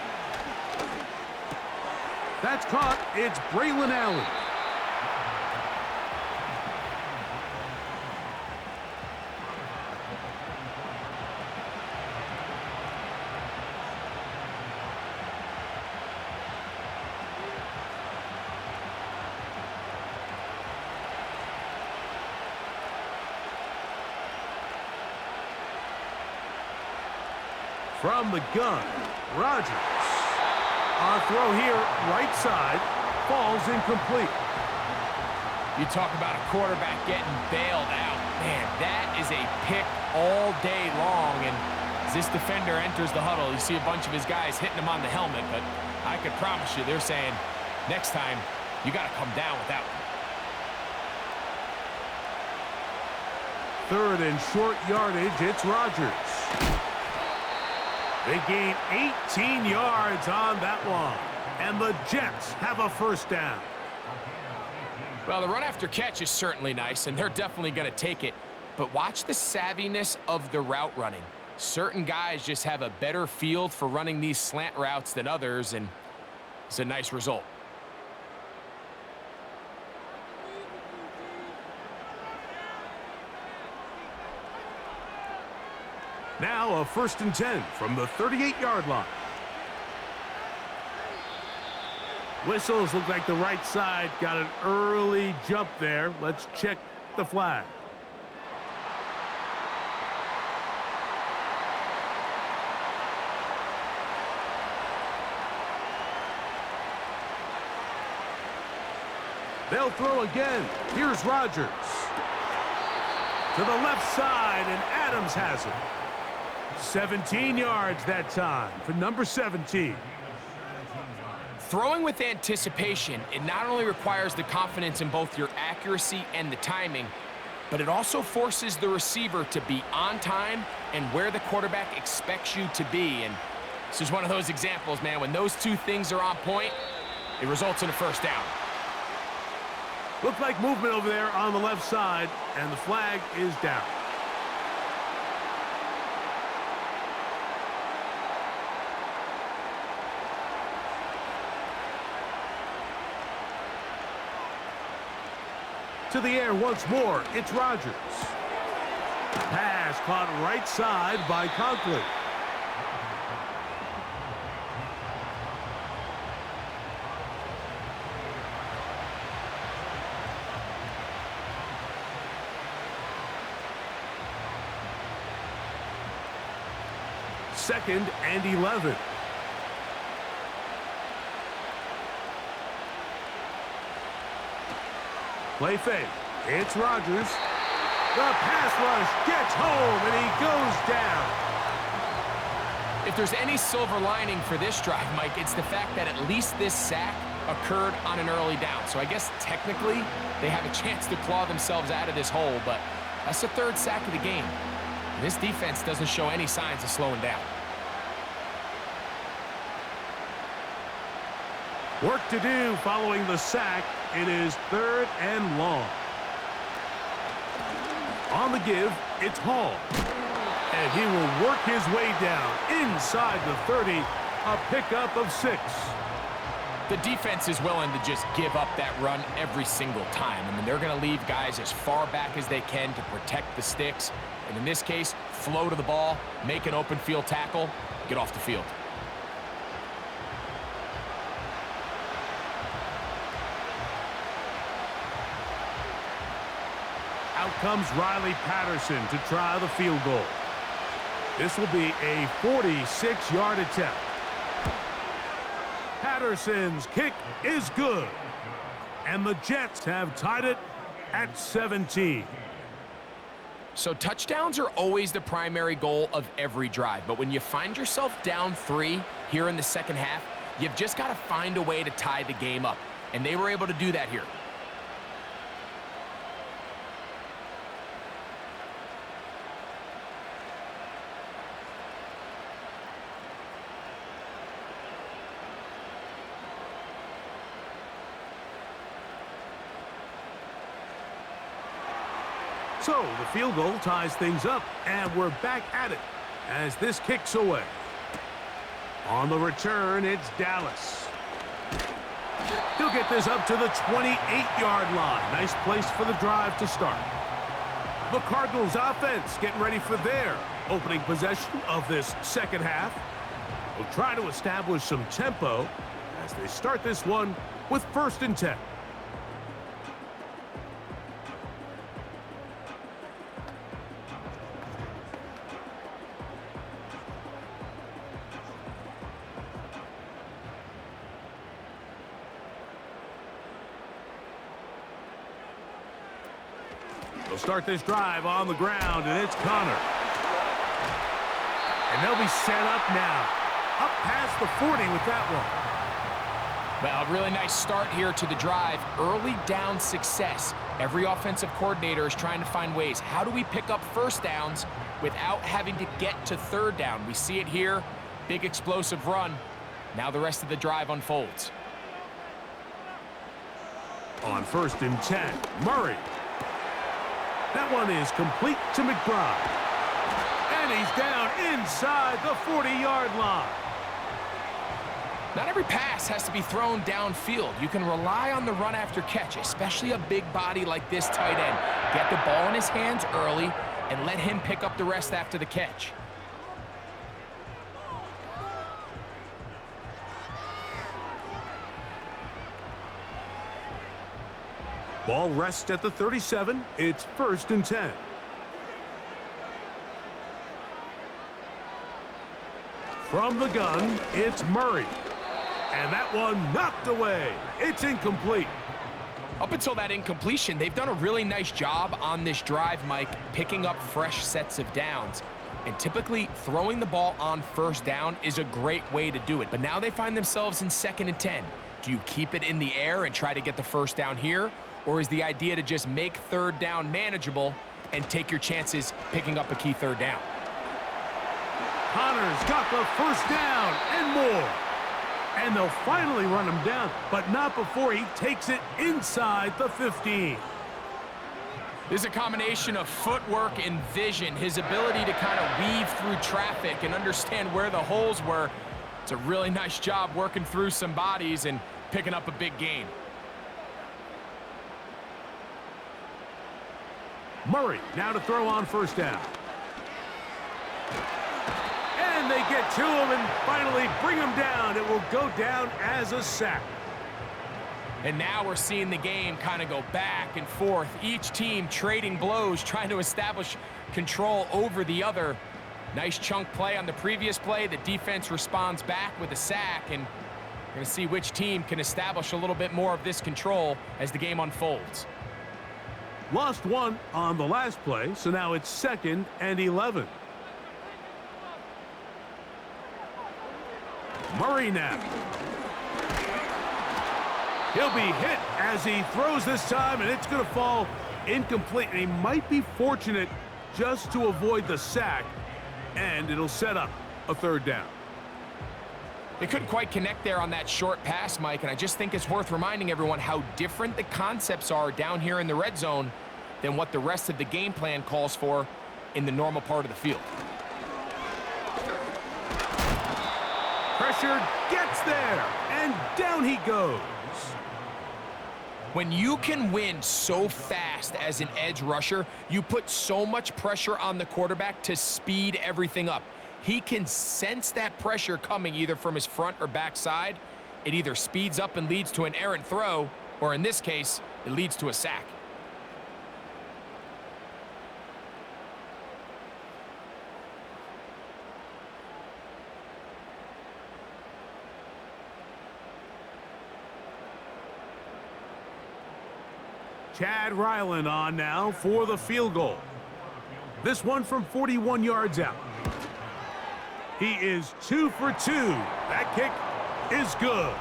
That's caught. It's Braylon Allen. From the gun, Rodgers. On throw here, right side, falls incomplete. You talk about a quarterback getting bailed out. Man, that is a pick all day long. And as this defender enters the huddle, you see a bunch of his guys hitting him on the helmet. But I could promise you, they're saying, next time, you got to come down with that one. 3rd and short yardage, it's Rodgers. They gain 18 yards on that one. And the Jets have a first down. Well, the run after catch is certainly nice, and they're definitely going to take it. But watch the savviness of the route running. Certain guys just have a better field for running these slant routes than others, and it's a nice result. Now a 1st and 10 from the 38-yard line. Whistles look like the right side got an early jump there. Let's check the flag. They'll throw again. Here's Rodgers. To the left side, and Adams has it. 17 yards that time for number 17. Throwing with anticipation, it not only requires the confidence in both your accuracy and the timing, but it also forces the receiver to be on time and where the quarterback expects you to be. And this is one of those examples, man. When those two things are on point, it results in a first down. Looks like movement over there on the left side, and the flag is down. To the air once more, it's Rodgers. Pass caught right side by Conklin. Second and 11. Play fake. It's Rodgers. The pass rush gets home, and he goes down. If there's any silver lining for this drive, Mike, it's the fact that at least this sack occurred on an early down. So I guess technically they have a chance to claw themselves out of this hole, but that's the third sack of the game. And this defense doesn't show any signs of slowing down. Work to do following the sack. It is third and long. On the give, it's Hall. And he will work his way down inside the 30, a pickup of 6. The defense is willing to just give up that run every single time. I mean, they're going to leave guys as far back as they can to protect the sticks. And in this case, flow to the ball, make an open field tackle, get off the field. Out comes Riley Patterson to try the field goal. This will be a 46-yard attempt. Patterson's kick is good. And the Jets have tied it at 17. So touchdowns are always the primary goal of every drive. But when you find yourself down 3 here in the second half, you've just got to find a way to tie the game up. And they were able to do that here. So the field goal ties things up, and we're back at it as this kicks away. On the return, it's Dallas. He'll get this up to the 28-yard line. Nice place for the drive to start. The Cardinals offense getting ready for their opening possession of this second half. We'll try to establish some tempo as they start this one with 1st and 10. They'll start this drive on the ground, and it's Connor. And they'll be set up now. Up past the 40 with that one. Well, a really nice start here to the drive. Early down success. Every offensive coordinator is trying to find ways. How do we pick up first downs without having to get to third down? We see it here. Big explosive run. Now the rest of the drive unfolds. On 1st and 10, Murray. That one is complete to McBride. And he's down inside the 40-yard line. Not every pass has to be thrown downfield. You can rely on the run after catch, especially a big body like this tight end. Get the ball in his hands early and let him pick up the rest after the catch. Ball rests at the 37. It's 1st and 10. From the gun, it's Murray. And that one knocked away. It's incomplete. Up until that incompletion, they've done a really nice job on this drive, Mike, picking up fresh sets of downs. And typically, throwing the ball on first down is a great way to do it. But now they find themselves in 2nd and 10. Do you keep it in the air and try to get the first down here? Or is the idea to just make 3rd down manageable and take your chances picking up a key 3rd down? Connor's got the first down and more. And they'll finally run him down, but not before he takes it inside the 15. This is a combination of footwork and vision, his ability to kind of weave through traffic and understand where the holes were. It's a really nice job working through some bodies and picking up a big gain. Murray now to throw on first down. And they get to him and finally bring him down. It will go down as a sack. And now we're seeing the game kind of go back and forth. Each team trading blows, trying to establish control over the other. Nice chunk play on the previous play. The defense responds back with a sack, and we're going to see which team can establish a little bit more of this control as the game unfolds. Lost one on the last play, so now it's 2nd and 11. Murray now. He'll be hit as he throws this time, and it's going to fall incomplete. And he might be fortunate just to avoid the sack, and it'll set up a 3rd down. They couldn't quite connect there on that short pass, Mike, and I just think it's worth reminding everyone how different the concepts are down here in the red zone than what the rest of the game plan calls for in the normal part of the field. Pressure gets there, and down he goes. When you can win so fast as an edge rusher, you put so much pressure on the quarterback to speed everything up. He can sense that pressure coming either from his front or back side. It either speeds up and leads to an errant throw, or in this case, it leads to a sack. Chad Ryland on now for the field goal. This one from 41 yards out. He is 2 for 2. That kick is good.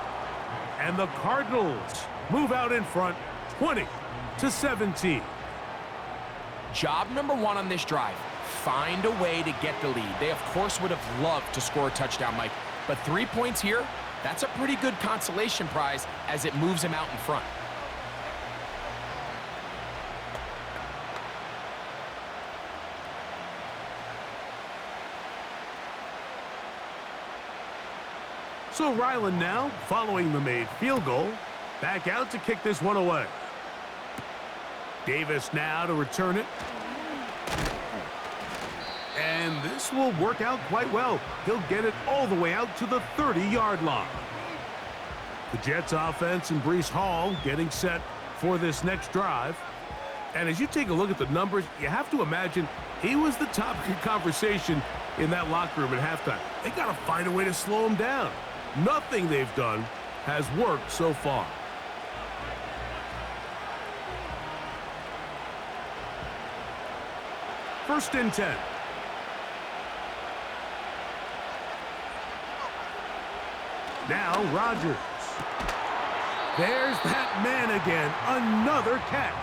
And the Cardinals move out in front 20-17. Job number 1 on this drive, find a way to get the lead. They, of course, would have loved to score a touchdown, Mike. But 3 points here, that's a pretty good consolation prize as it moves him out in front. So Ryland now, following the made field goal, back out to kick this one away. Davis now to return it. And this will work out quite well. He'll get it all the way out to the 30-yard line. The Jets offense and Breece Hall getting set for this next drive. And as you take a look at the numbers, you have to imagine he was the topic of conversation in that locker room at halftime. They got to find a way to slow him down. Nothing they've done has worked so far. First and 10. Now Rodgers. There's that man again. Another catch.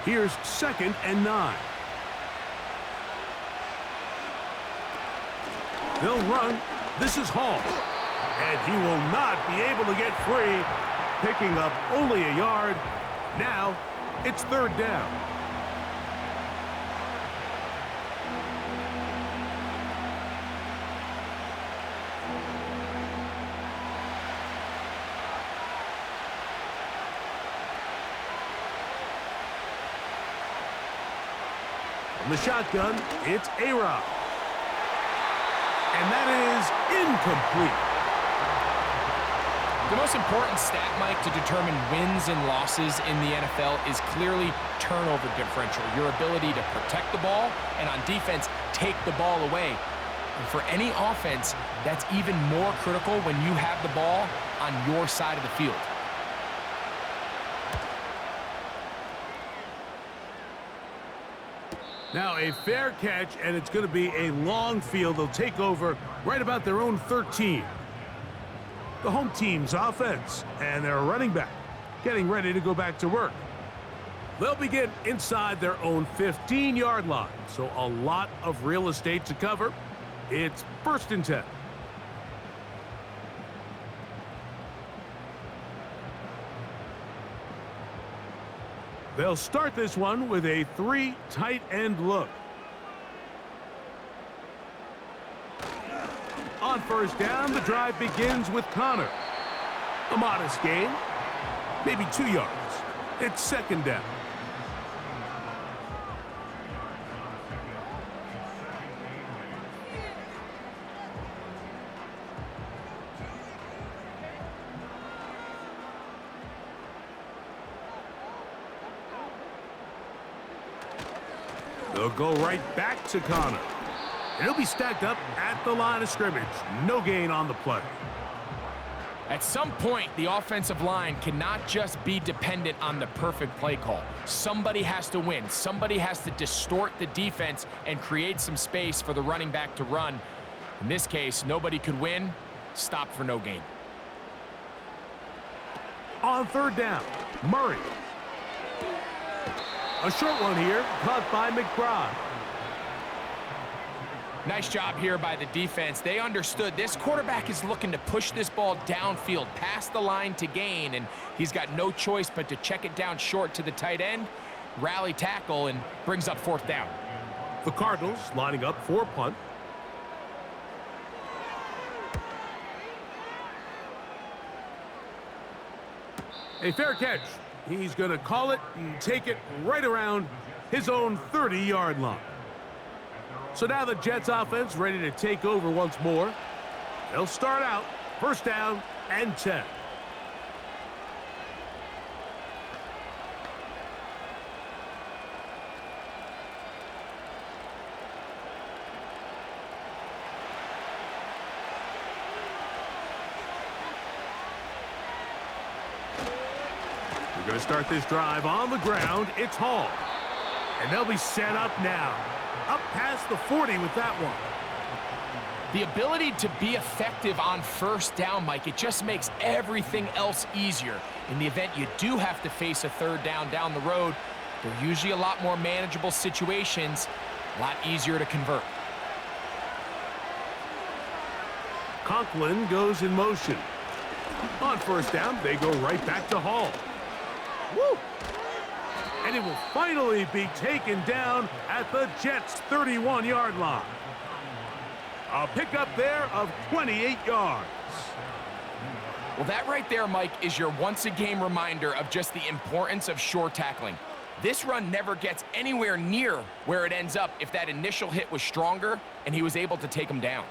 Here's 2nd and 9. They'll run. This is Hall. And he will not be able to get free. Picking up only a yard. Now it's 3rd down. From the shotgun, it's A-Rod. And that is incomplete. The most important stat, Mike, to determine wins and losses in the NFL is clearly turnover differential, your ability to protect the ball and on defense take the ball away. And for any offense, that's even more critical when you have the ball on your side of the field. Now a fair catch, and it's going to be a long field. They'll take over right about their own 13. The home team's offense and their running back getting ready to go back to work. They'll begin inside their own 15-yard line, so a lot of real estate to cover. It's 1st and 10. They'll start this one with a 3 tight end look. On 1st down, the drive begins with Connor. A modest gain, maybe 2 yards. It's 2nd down. They'll go right back to Connor. And he'll be stacked up at the line of scrimmage. No gain on the play. At some point, the offensive line cannot just be dependent on the perfect play call. Somebody has to win. Somebody has to distort the defense and create some space for the running back to run. In this case, nobody could win. Stop for no gain. On 3rd down, Murray. A short one here, caught by McBride. Nice job here by the defense. They understood this quarterback is looking to push this ball downfield, past the line to gain, and he's got no choice but to check it down short to the tight end, rally tackle, and brings up 4th down. The Cardinals lining up for punt. A fair catch. He's going to call it and take it right around his own 30-yard line. So now the Jets offense ready to take over once more. They'll start out 1st down and 10. We're going to start this drive on the ground. It's Hall. And they'll be set up now. Up past the 40 with that one. The ability to be effective on 1st down, Mike, it just makes everything else easier. In the event you do have to face a 3rd down the road, they're usually a lot more manageable situations, a lot easier to convert. Conklin goes in motion. On 1st down, they go right back to Hall. Woo! And it will finally be taken down at the Jets' 31-yard line. A pickup there of 28 yards. Well, that right there, Mike, is your once-a-game reminder of just the importance of short tackling. This run never gets anywhere near where it ends up if that initial hit was stronger and he was able to take him down.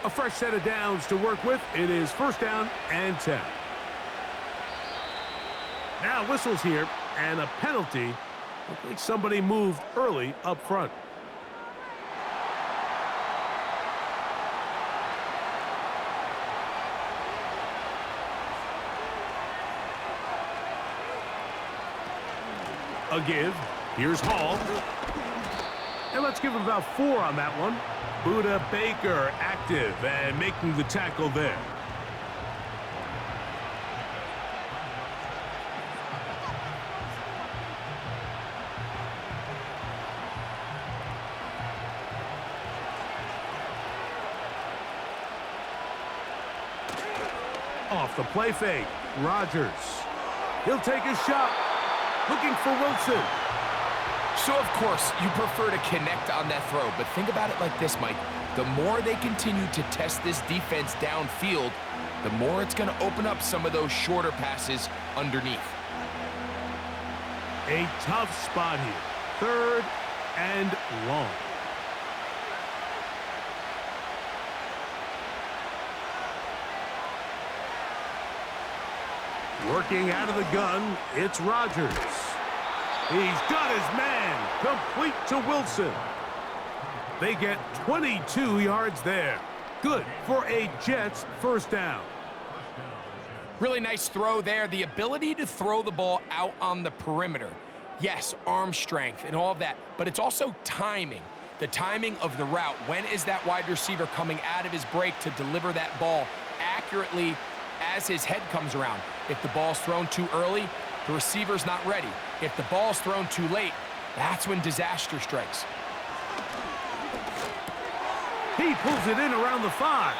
A fresh set of downs to work with. It is 1st down and 10. Now whistles here and a penalty. Looks like somebody moved early up front. A give. Here's Hall. And let's give him about 4 on that one. Buda Baker active and making the tackle there. Off the play fake, Rodgers. He'll take a shot, looking for Wilson. So, of course, you prefer to connect on that throw, but think about it like this, Mike. The more they continue to test this defense downfield, the more it's going to open up some of those shorter passes underneath. A tough spot here. 3rd and long. Working out of the gun, it's Rodgers. He's got his man, complete to Wilson. They get 22 yards there. Good for a Jets first down. Really nice throw there. The ability to throw the ball out on the perimeter. Yes, arm strength and all of that, but it's also timing. The timing of the route. When is that wide receiver coming out of his break to deliver that ball accurately as his head comes around? If the ball's thrown too early, the receiver's not ready. If the ball's thrown too late, that's when disaster strikes. He pulls it in around the 5.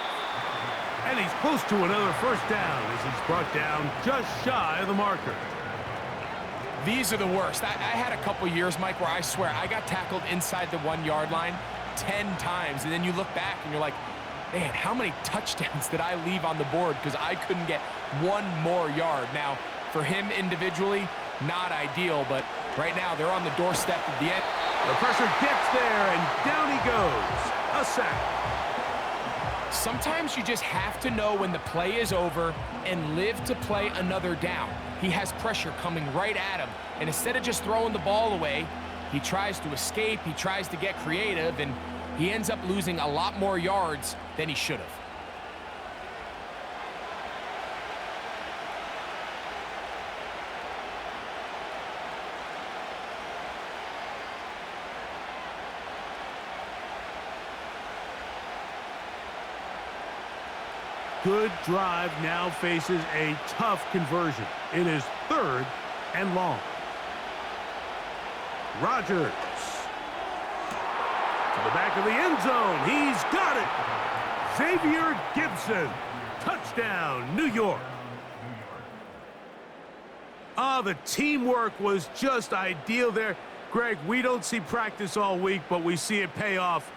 And he's close to another first down as he's brought down just shy of the marker. These are the worst. I had a couple years, Mike, where I swear I got tackled inside the 1-yard line 10 times. And then you look back and you're like, man, how many touchdowns did I leave on the board because I couldn't get one more yard? Now, for him individually, not ideal, but right now they're on the doorstep of the end. The pressure gets there, and down he goes. A sack. Sometimes you just have to know when the play is over and live to play another down. He has pressure coming right at him, and instead of just throwing the ball away, he tries to escape, he tries to get creative, and he ends up losing a lot more yards than he should have. Good drive now faces a tough conversion. It is 3rd and long. Rodgers. To the back of the end zone. He's got it. Xavier Gibson. Touchdown, New York. The teamwork was just ideal there. Greg, we don't see practice all week, but we see it pay off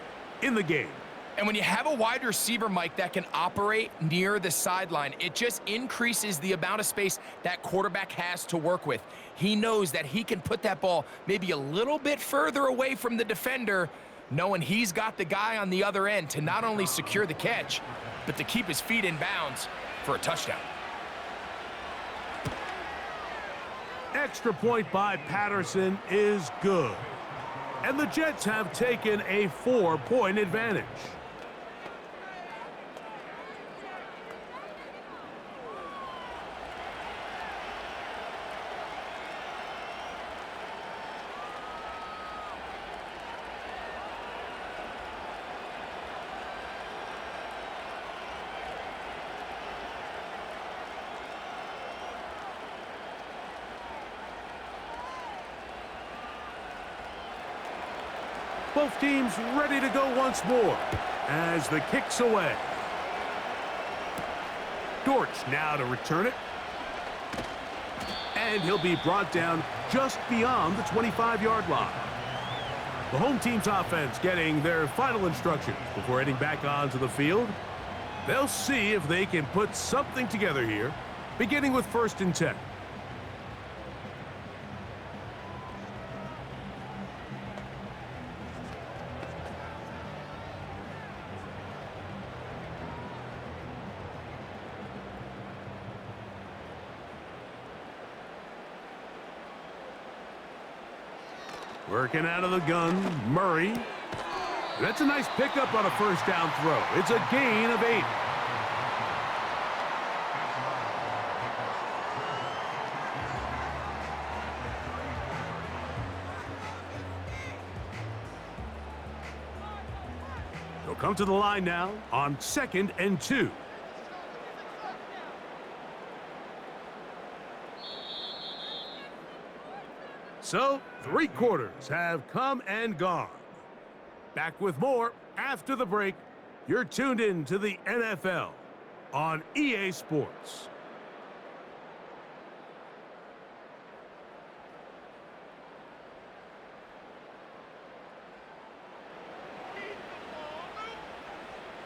in the game. And when you have a wide receiver, Mike, that can operate near the sideline, it just increases the amount of space that quarterback has to work with. He knows that he can put that ball maybe a little bit further away from the defender, knowing he's got the guy on the other end to not only secure the catch, but to keep his feet in bounds for a touchdown. Extra point by Patterson is good. And the Jets have taken a 4-point advantage. Both teams ready to go once more as the kick's away. Dortch now to return it. And he'll be brought down just beyond the 25-yard line. The home team's offense getting their final instructions before heading back onto the field. They'll see if they can put something together here, beginning with 1st and 10. Working out of the gun, Murray. That's a nice pickup on a first down throw. It's a gain of 8. They'll come to the line now on 2nd and 2. So, 3 quarters have come and gone. Back with more after the break. You're tuned in to the NFL on EA Sports.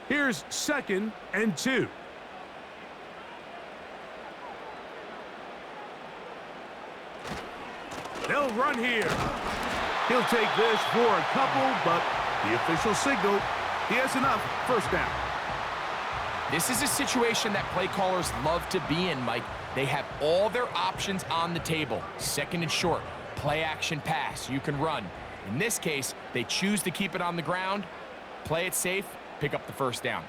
Here's 2nd and 2. They'll run here. He'll take this for a couple, but the official signal, he has enough. First down. This is a situation that play callers love to be in, Mike. They have all their options on the table. Second and short, play action pass, you can run. In this case, they choose to keep it on the ground, play it safe, pick up the first down.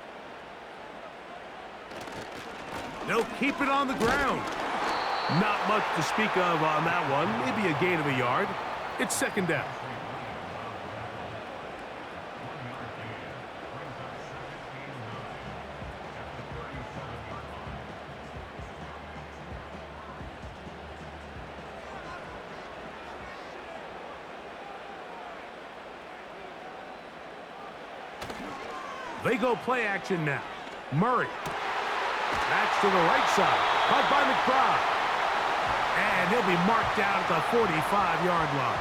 They'll keep it on the ground. Not much to speak of on that one. Maybe a gain of a yard. It's second down. They go play action now. Murray. Backs to the right side. Caught by McBride. And he'll be marked down at the 45-yard line.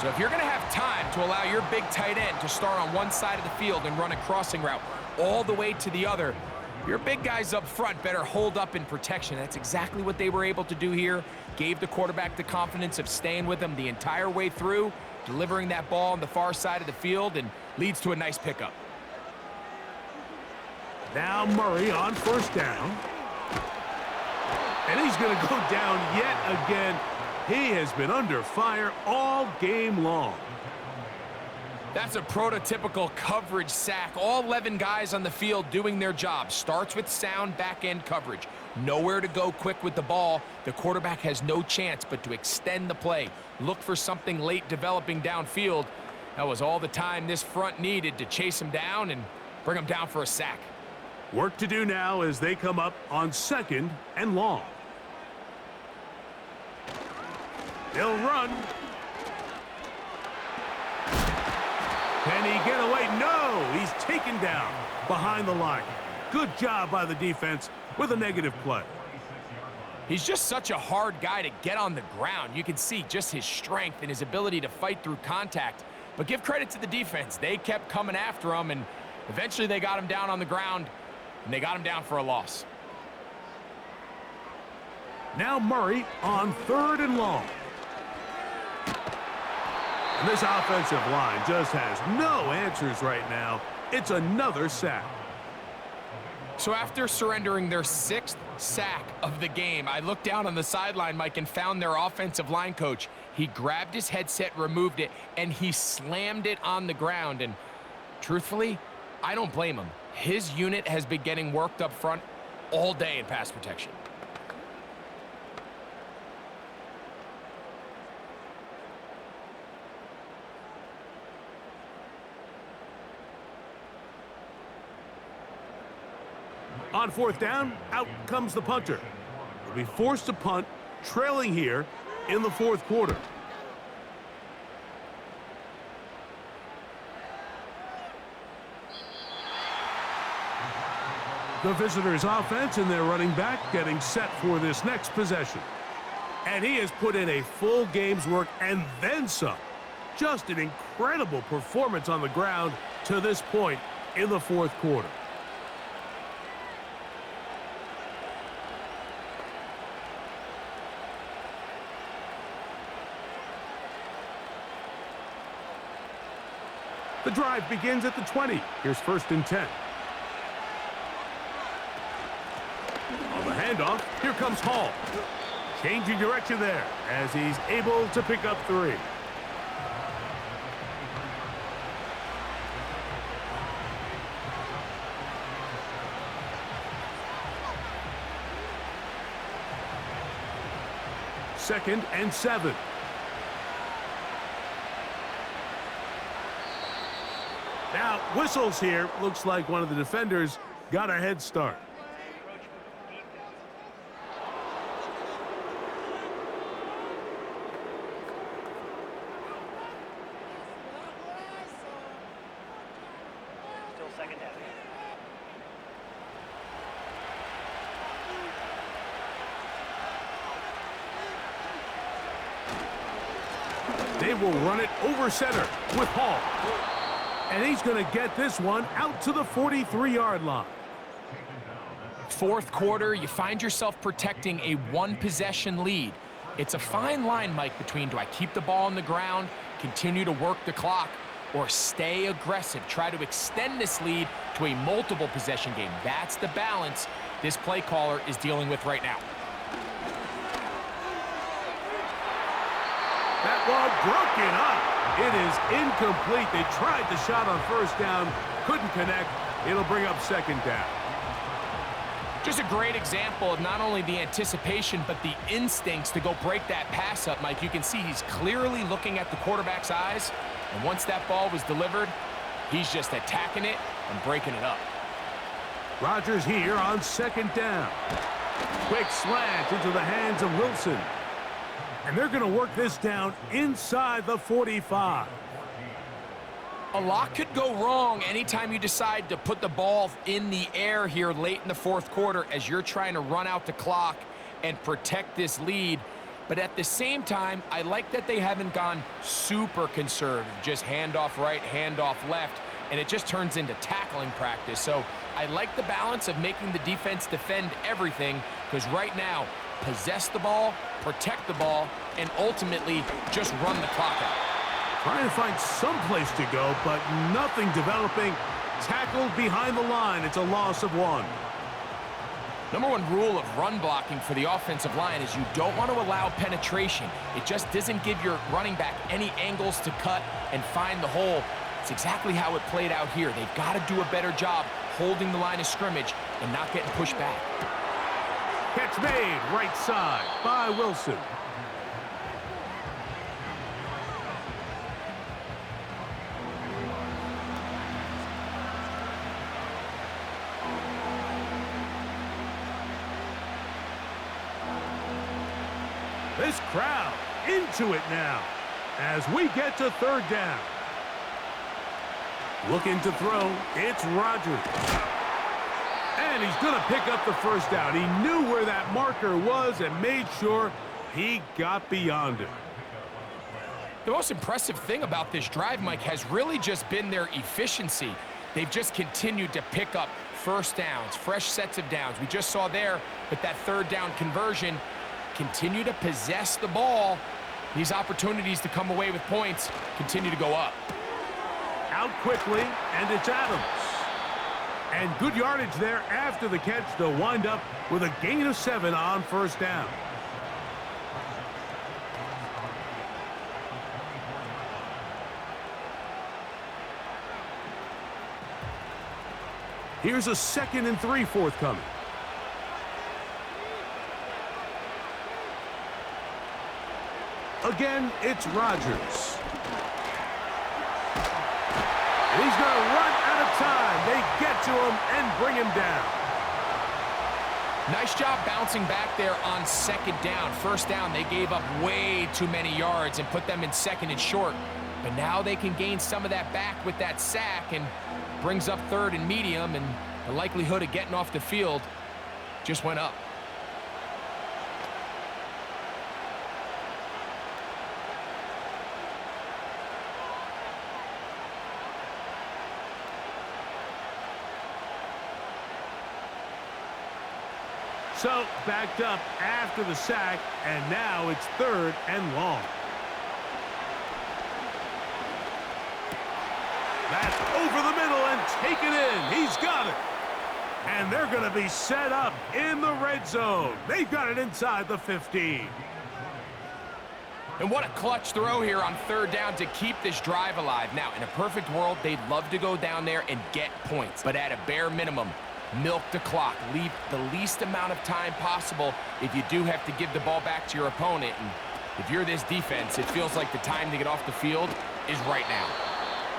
So if you're going to have time to allow your big tight end to start on one side of the field and run a crossing route all the way to the other, your big guys up front better hold up in protection. That's exactly what they were able to do here. Gave the quarterback the confidence of staying with him the entire way through, delivering that ball on the far side of the field, and leads to a nice pickup. Now Murray on first down. And he's going to go down yet again. He has been under fire all game long. That's a prototypical coverage sack. All 11 guys on the field doing their job. Starts with sound back-end coverage. Nowhere to go quick with the ball. The quarterback has no chance but to extend the play. Look for something late developing downfield. That was all the time this front needed to chase him down and bring him down for a sack. Work to do now as they come up on second and long. They'll run. Can he get away? No! He's taken down behind the line. Good job by the defense with a negative play. He's just such a hard guy to get on the ground. You can see just his strength and his ability to fight through contact. But give credit to the defense. They kept coming after him, and eventually they got him down on the ground, and they got him down for a loss. Now Murray on third and long. And this offensive line just has no answers right now. It's another sack. So after surrendering their 6th sack of the game, I looked down on the sideline, Mike, and found their offensive line coach. He grabbed his headset, removed it, and he slammed it on the ground. And truthfully, I don't blame him. His unit has been getting worked up front all day in pass protection. On fourth down, out comes the punter. He'll be forced to punt, trailing here in the fourth quarter. The visitors' offense and their running back getting set for this next possession. And he has put in a full game's work and then some. Just an incredible performance on the ground to this point in the fourth quarter. The drive begins at the 20. Here's first and 10. On the handoff, here comes Hall. Changing direction there as he's able to pick up 3. Second and 7. Now, whistles here. Looks like one of the defenders got a head start. Still second down. They will run it over center with Hall. And he's going to get this one out to the 43-yard line. Fourth quarter, you find yourself protecting a one-possession lead. It's a fine line, Mike, between do I keep the ball on the ground, continue to work the clock, or stay aggressive. Try to extend this lead to a multiple possession game. That's the balance this play caller is dealing with right now. That ball broken up. It is incomplete. They tried the shot on first down, couldn't connect. It'll bring up second down. Just a great example of not only the anticipation, but the instincts to go break that pass up, Mike. You can see he's clearly looking at the quarterback's eyes, and once that ball was delivered, he's just attacking it and breaking it up. Rodgers here on second down. Quick slant into the hands of Wilson. And they're going to work this down inside the 45. A lot could go wrong anytime you decide to put the ball in the air here late in the fourth quarter as you're trying to run out the clock and protect this lead. But at the same time, I like that they haven't gone super conservative, just handoff right, handoff left, and it just turns into tackling practice. So I like the balance of making the defense defend everything, because right now, possess the ball, protect the ball, and ultimately just run the clock out. Trying to find some place to go, but nothing developing. Tackled behind the line. It's a loss of 1. Number one rule of run blocking for the offensive line is you don't want to allow penetration. It just doesn't give your running back any angles to cut and find the hole. It's exactly how it played out here. They've got to do a better job holding the line of scrimmage and not getting pushed back. Catch made right side by Wilson. This crowd into it now as we get to third down. Looking to throw, it's Rodgers. And he's going to pick up the first down. He knew where that marker was and made sure he got beyond it. The most impressive thing about this drive, Mike, has really just been their efficiency. They've just continued to pick up first downs, fresh sets of downs. We just saw there with that third down conversion, continue to possess the ball. These opportunities to come away with points continue to go up. Out quickly, and it's Adams. And good yardage there after the catch. They'll wind up with a gain of 7 on first down. Here's a 2nd and 3 forthcoming. Again, it's Rodgers. And he's going to run out of time. They get to him and bring him down. Nice job bouncing back there on second down. First down, they gave up way too many yards and put them in second and short. But now they can gain some of that back with that sack and brings up third and medium, and the likelihood of getting off the field just went up. So, backed up after the sack, and now it's 3rd and long. That's over the middle and taken in. He's got it. And they're going to be set up in the red zone. They've got it inside the 15. And what a clutch throw here on third down to keep this drive alive. Now, in a perfect world, they'd love to go down there and get points. But at a bare minimum, milk the clock. Leave the least amount of time possible if you do have to give the ball back to your opponent. And if you're this defense, it feels like the time to get off the field is right now.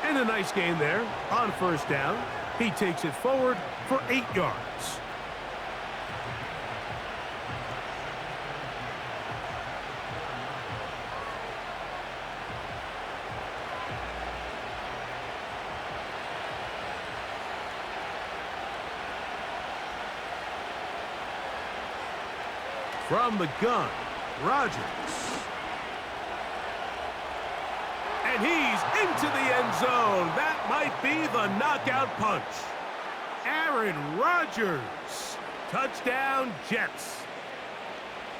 And a nice gain there on first down. He takes it forward for 8 yards. From the gun, Rodgers. And he's into the end zone. That might be the knockout punch. Aaron Rodgers. Touchdown, Jets.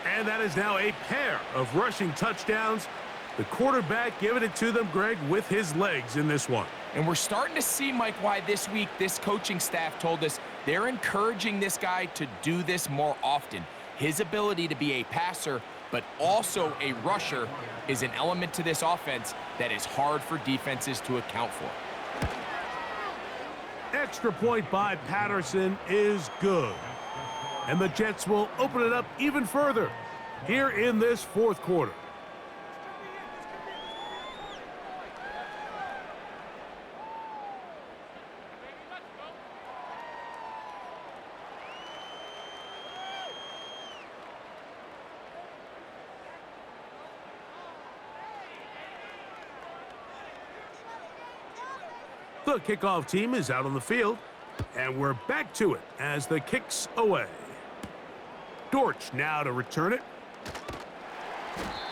And that is now a pair of rushing touchdowns The quarterback giving it to them, Greg, with his legs in this one. And we're starting to see, Mike, why this week this coaching staff told us they're encouraging this guy to do this more often. His ability to be a passer, but also a rusher, is an element to this offense that is hard for defenses to account for. Extra point by Patterson is good. And the Jets will open it up even further here in this fourth quarter. The kickoff team is out on the field, and we're back to it as the kick's away. Dortch now to return it.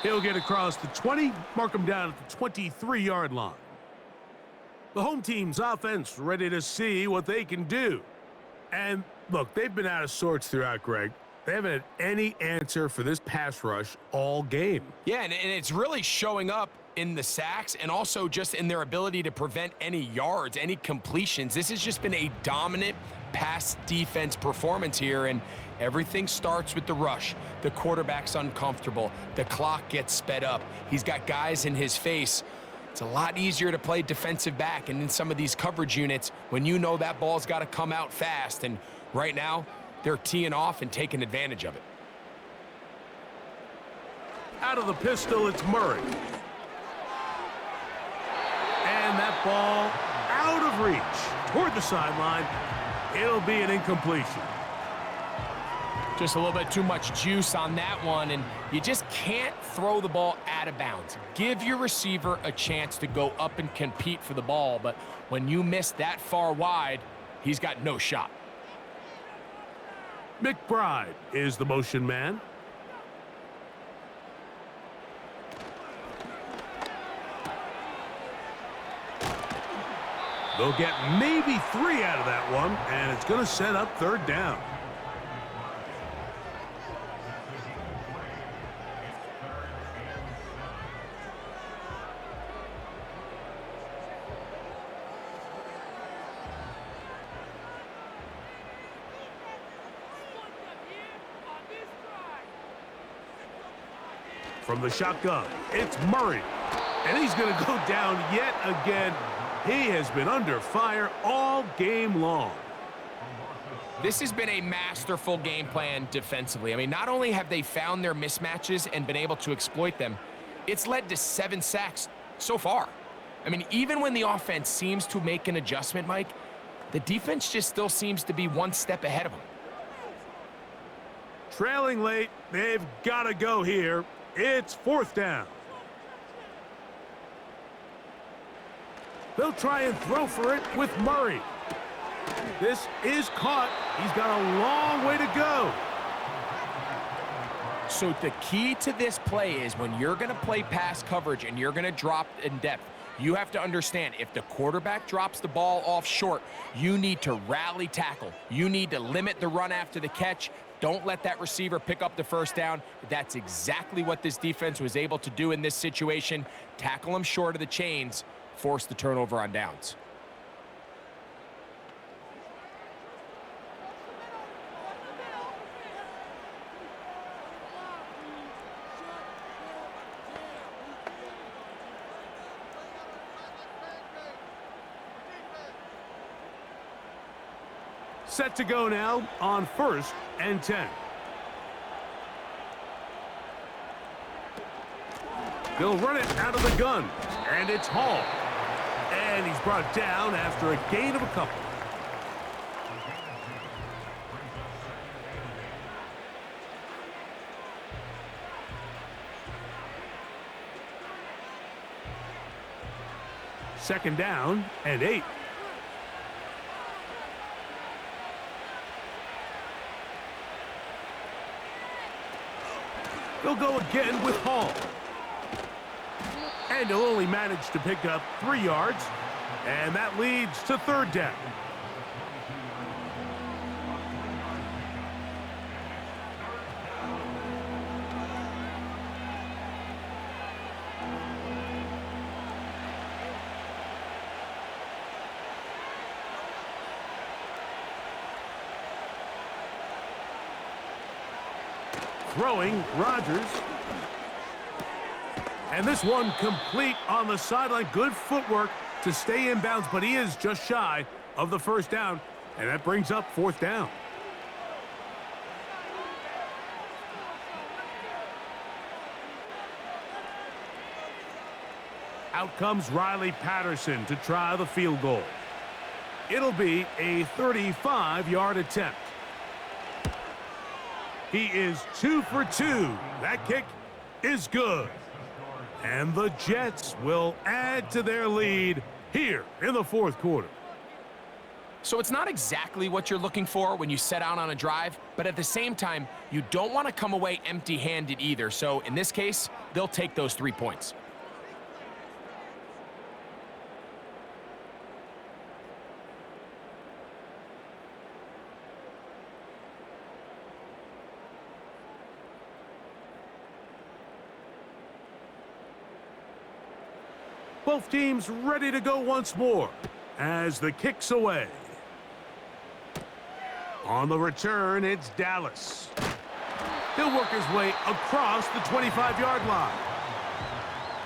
He'll get across the 20, mark him down at the 23-yard line. The home team's offense ready to see what they can do. And look, they've been out of sorts throughout, Greg. They haven't had any answer for this pass rush all game. Yeah, and it's really showing up in the sacks and also just in their ability to prevent any yards, any completions. This has just been a dominant pass defense performance here, and everything starts with the rush. The quarterback's uncomfortable. The clock gets sped up. He's got guys in his face. It's a lot easier to play defensive back and in some of these coverage units when you know that ball's got to come out fast, and right now they're teeing off and taking advantage of it. Out of the pistol, it's Murray. And that ball out of reach toward the sideline. It'll be an incompletion. Just a little bit too much juice on that one, and you just can't throw the ball out of bounds. Give your receiver a chance to go up and compete for the ball, but when you miss that far wide, he's got no shot. McBride is the motion man. They'll get maybe 3 out of that one, and it's going to set up third down. From the shotgun, it's Murray, and he's going to go down yet again. He has been under fire all game long. This has been a masterful game plan defensively. I mean, not only have they found their mismatches and been able to exploit them, it's led to 7 sacks so far. I mean, even when the offense seems to make an adjustment, Mike, the defense just still seems to be one step ahead of them. Trailing late, they've got to go here. It's fourth down. They'll try and throw for it with Murray. This is caught. He's got a long way to go. So the key to this play is when you're going to play pass coverage and you're going to drop in depth, you have to understand if the quarterback drops the ball off short, you need to rally tackle. You need to limit the run after the catch. Don't let that receiver pick up the first down. That's exactly what this defense was able to do in this situation. Tackle him short of the chains. Force the turnover on downs. Set to go now on 1st and 10. They'll run it out of the gun, and it's Hall. And he's brought down after a gain of a couple. Second down and 8. They'll go again with Hall. And he'll only manage to pick up 3 yards. And that leads to third down. Throwing, Rodgers. And this one complete on the sideline. Good footwork to stay in bounds, but he is just shy of the first down, and that brings up fourth down. Out comes Riley Patterson to try the field goal. It'll be a 35-yard attempt. He is 2 for 2. That kick is good. And the Jets will add to their lead here in the fourth quarter. So it's not exactly what you're looking for when you set out on a drive, but at the same time, you don't want to come away empty-handed either. So in this case, they'll take those 3 points. Both teams ready to go once more as the kick's away. On the return, it's Dallas. He'll work his way across the 25-yard line.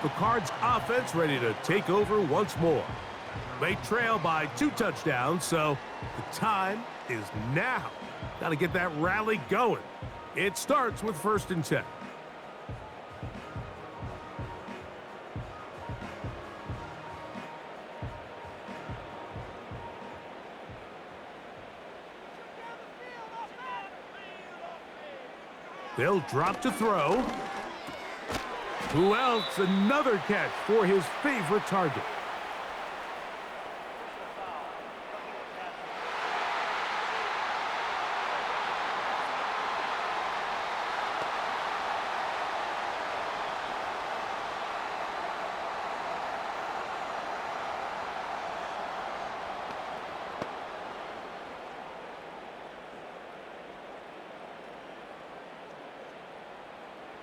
The Cards offense ready to take over once more. They trail by 2 touchdowns, so the time is now. Got to get that rally going. It starts with 1st and 10. They'll drop to throw. Who else? Another catch for his favorite target.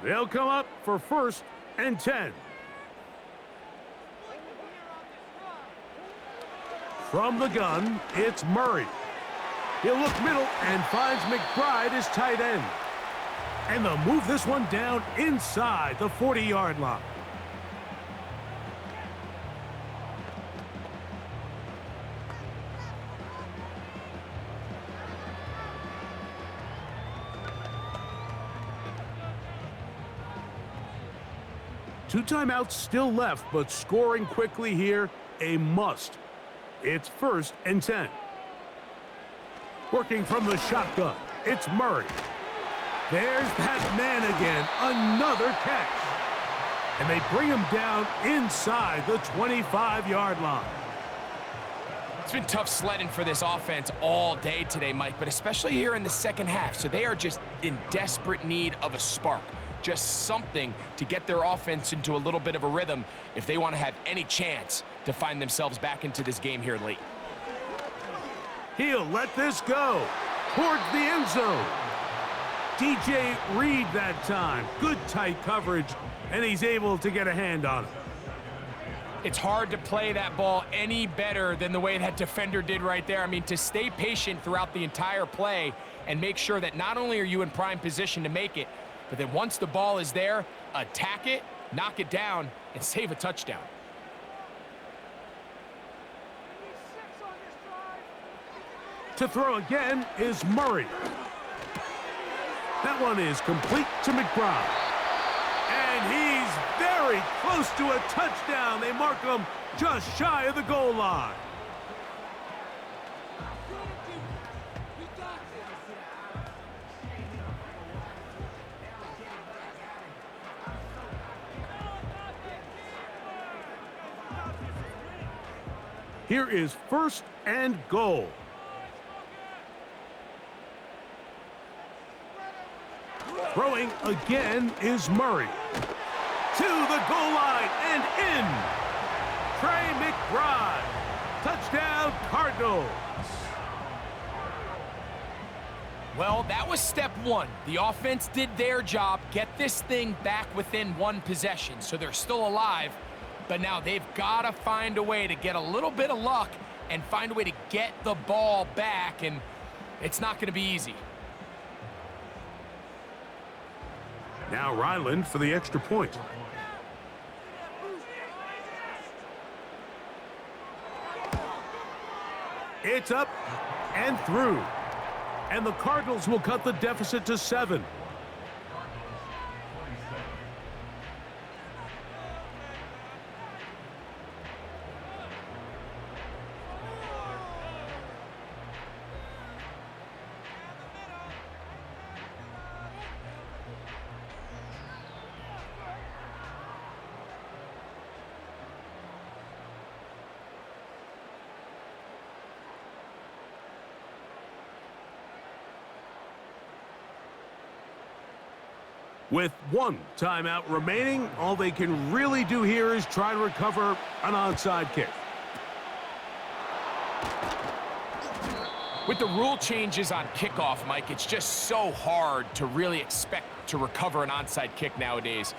They'll come up for 1st and 10. From the gun, it's Murray. He'll look middle and finds McBride as tight end. And they'll move this one down inside the 40-yard line. Two timeouts still left, but scoring quickly here, a must. It's 1st and 10. Working from the shotgun, it's Murray. There's that man again, another catch. And they bring him down inside the 25-yard line. It's been tough sledding for this offense all day today, Mike, but especially here in the second half. So they are just in desperate need of a spark. Just something to get their offense into a little bit of a rhythm if they want to have any chance to find themselves back into this game here late. He'll let this go towards the end zone. DJ Reed that time. Good tight coverage, and he's able to get a hand on it. It's hard to play that ball any better than the way that defender did right there. I mean, to stay patient throughout the entire play and make sure that not only are you in prime position to make it, but then once the ball is there, attack it, knock it down, and save a touchdown. To throw again is Murray. That one is complete to McBride. And he's very close to a touchdown. They mark him just shy of the goal line. Here is 1st and goal. Throwing again is Murray. To the goal line and in. Trey McBride. Touchdown, Cardinals. Well, that was step 1. The offense did their job, get this thing back within 1 possession, so they're still alive. But now they've got to find a way to get a little bit of luck and find a way to get the ball back, and it's not going to be easy. Now Ryland for the extra point. It's up and through. And the Cardinals will cut the deficit to 7. With 1 timeout remaining, all they can really do here is try to recover an onside kick. With the rule changes on kickoff, Mike, it's just so hard to really expect to recover an onside kick nowadays.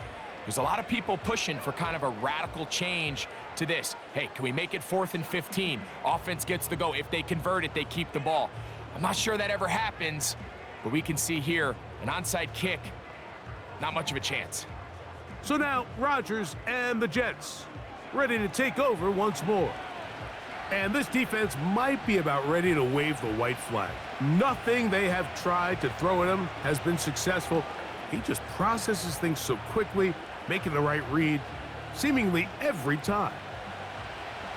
There's a lot of people pushing for kind of a radical change to this. Hey, can we make it 4th and 15? Offense gets the go. If they convert it, they keep the ball. I'm not sure that ever happens, but we can see here an onside kick. Not much of a chance. So now, Rodgers and the Jets ready to take over once more. And this defense might be about ready to wave the white flag. Nothing they have tried to throw at him has been successful. He just processes things so quickly, making the right read, seemingly every time.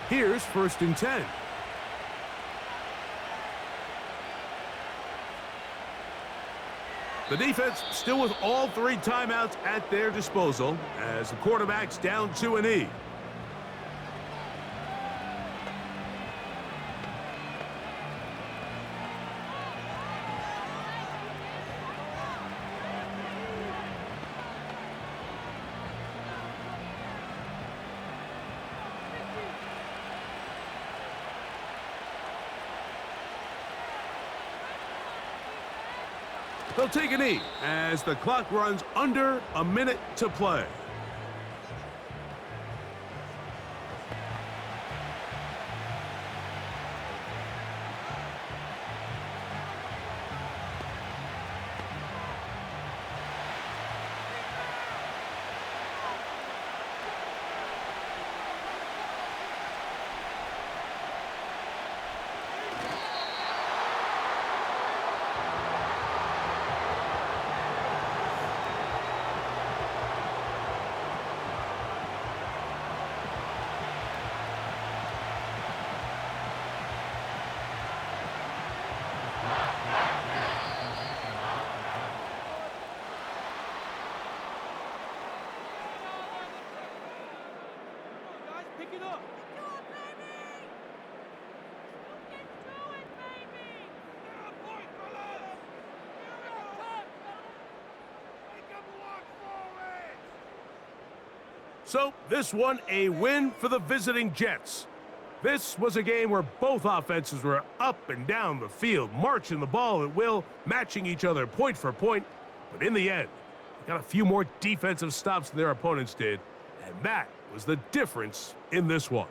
Here's 1st and 10. The defense still with all 3 timeouts at their disposal as the quarterback's down to a knee. They'll take a knee as the clock runs under a minute to play. So this one a win for the visiting Jets. This was a game where both offenses were up and down the field, marching the ball at will, matching each other point for point. But in the end, they got a few more defensive stops than their opponents did, and that was the difference in this one.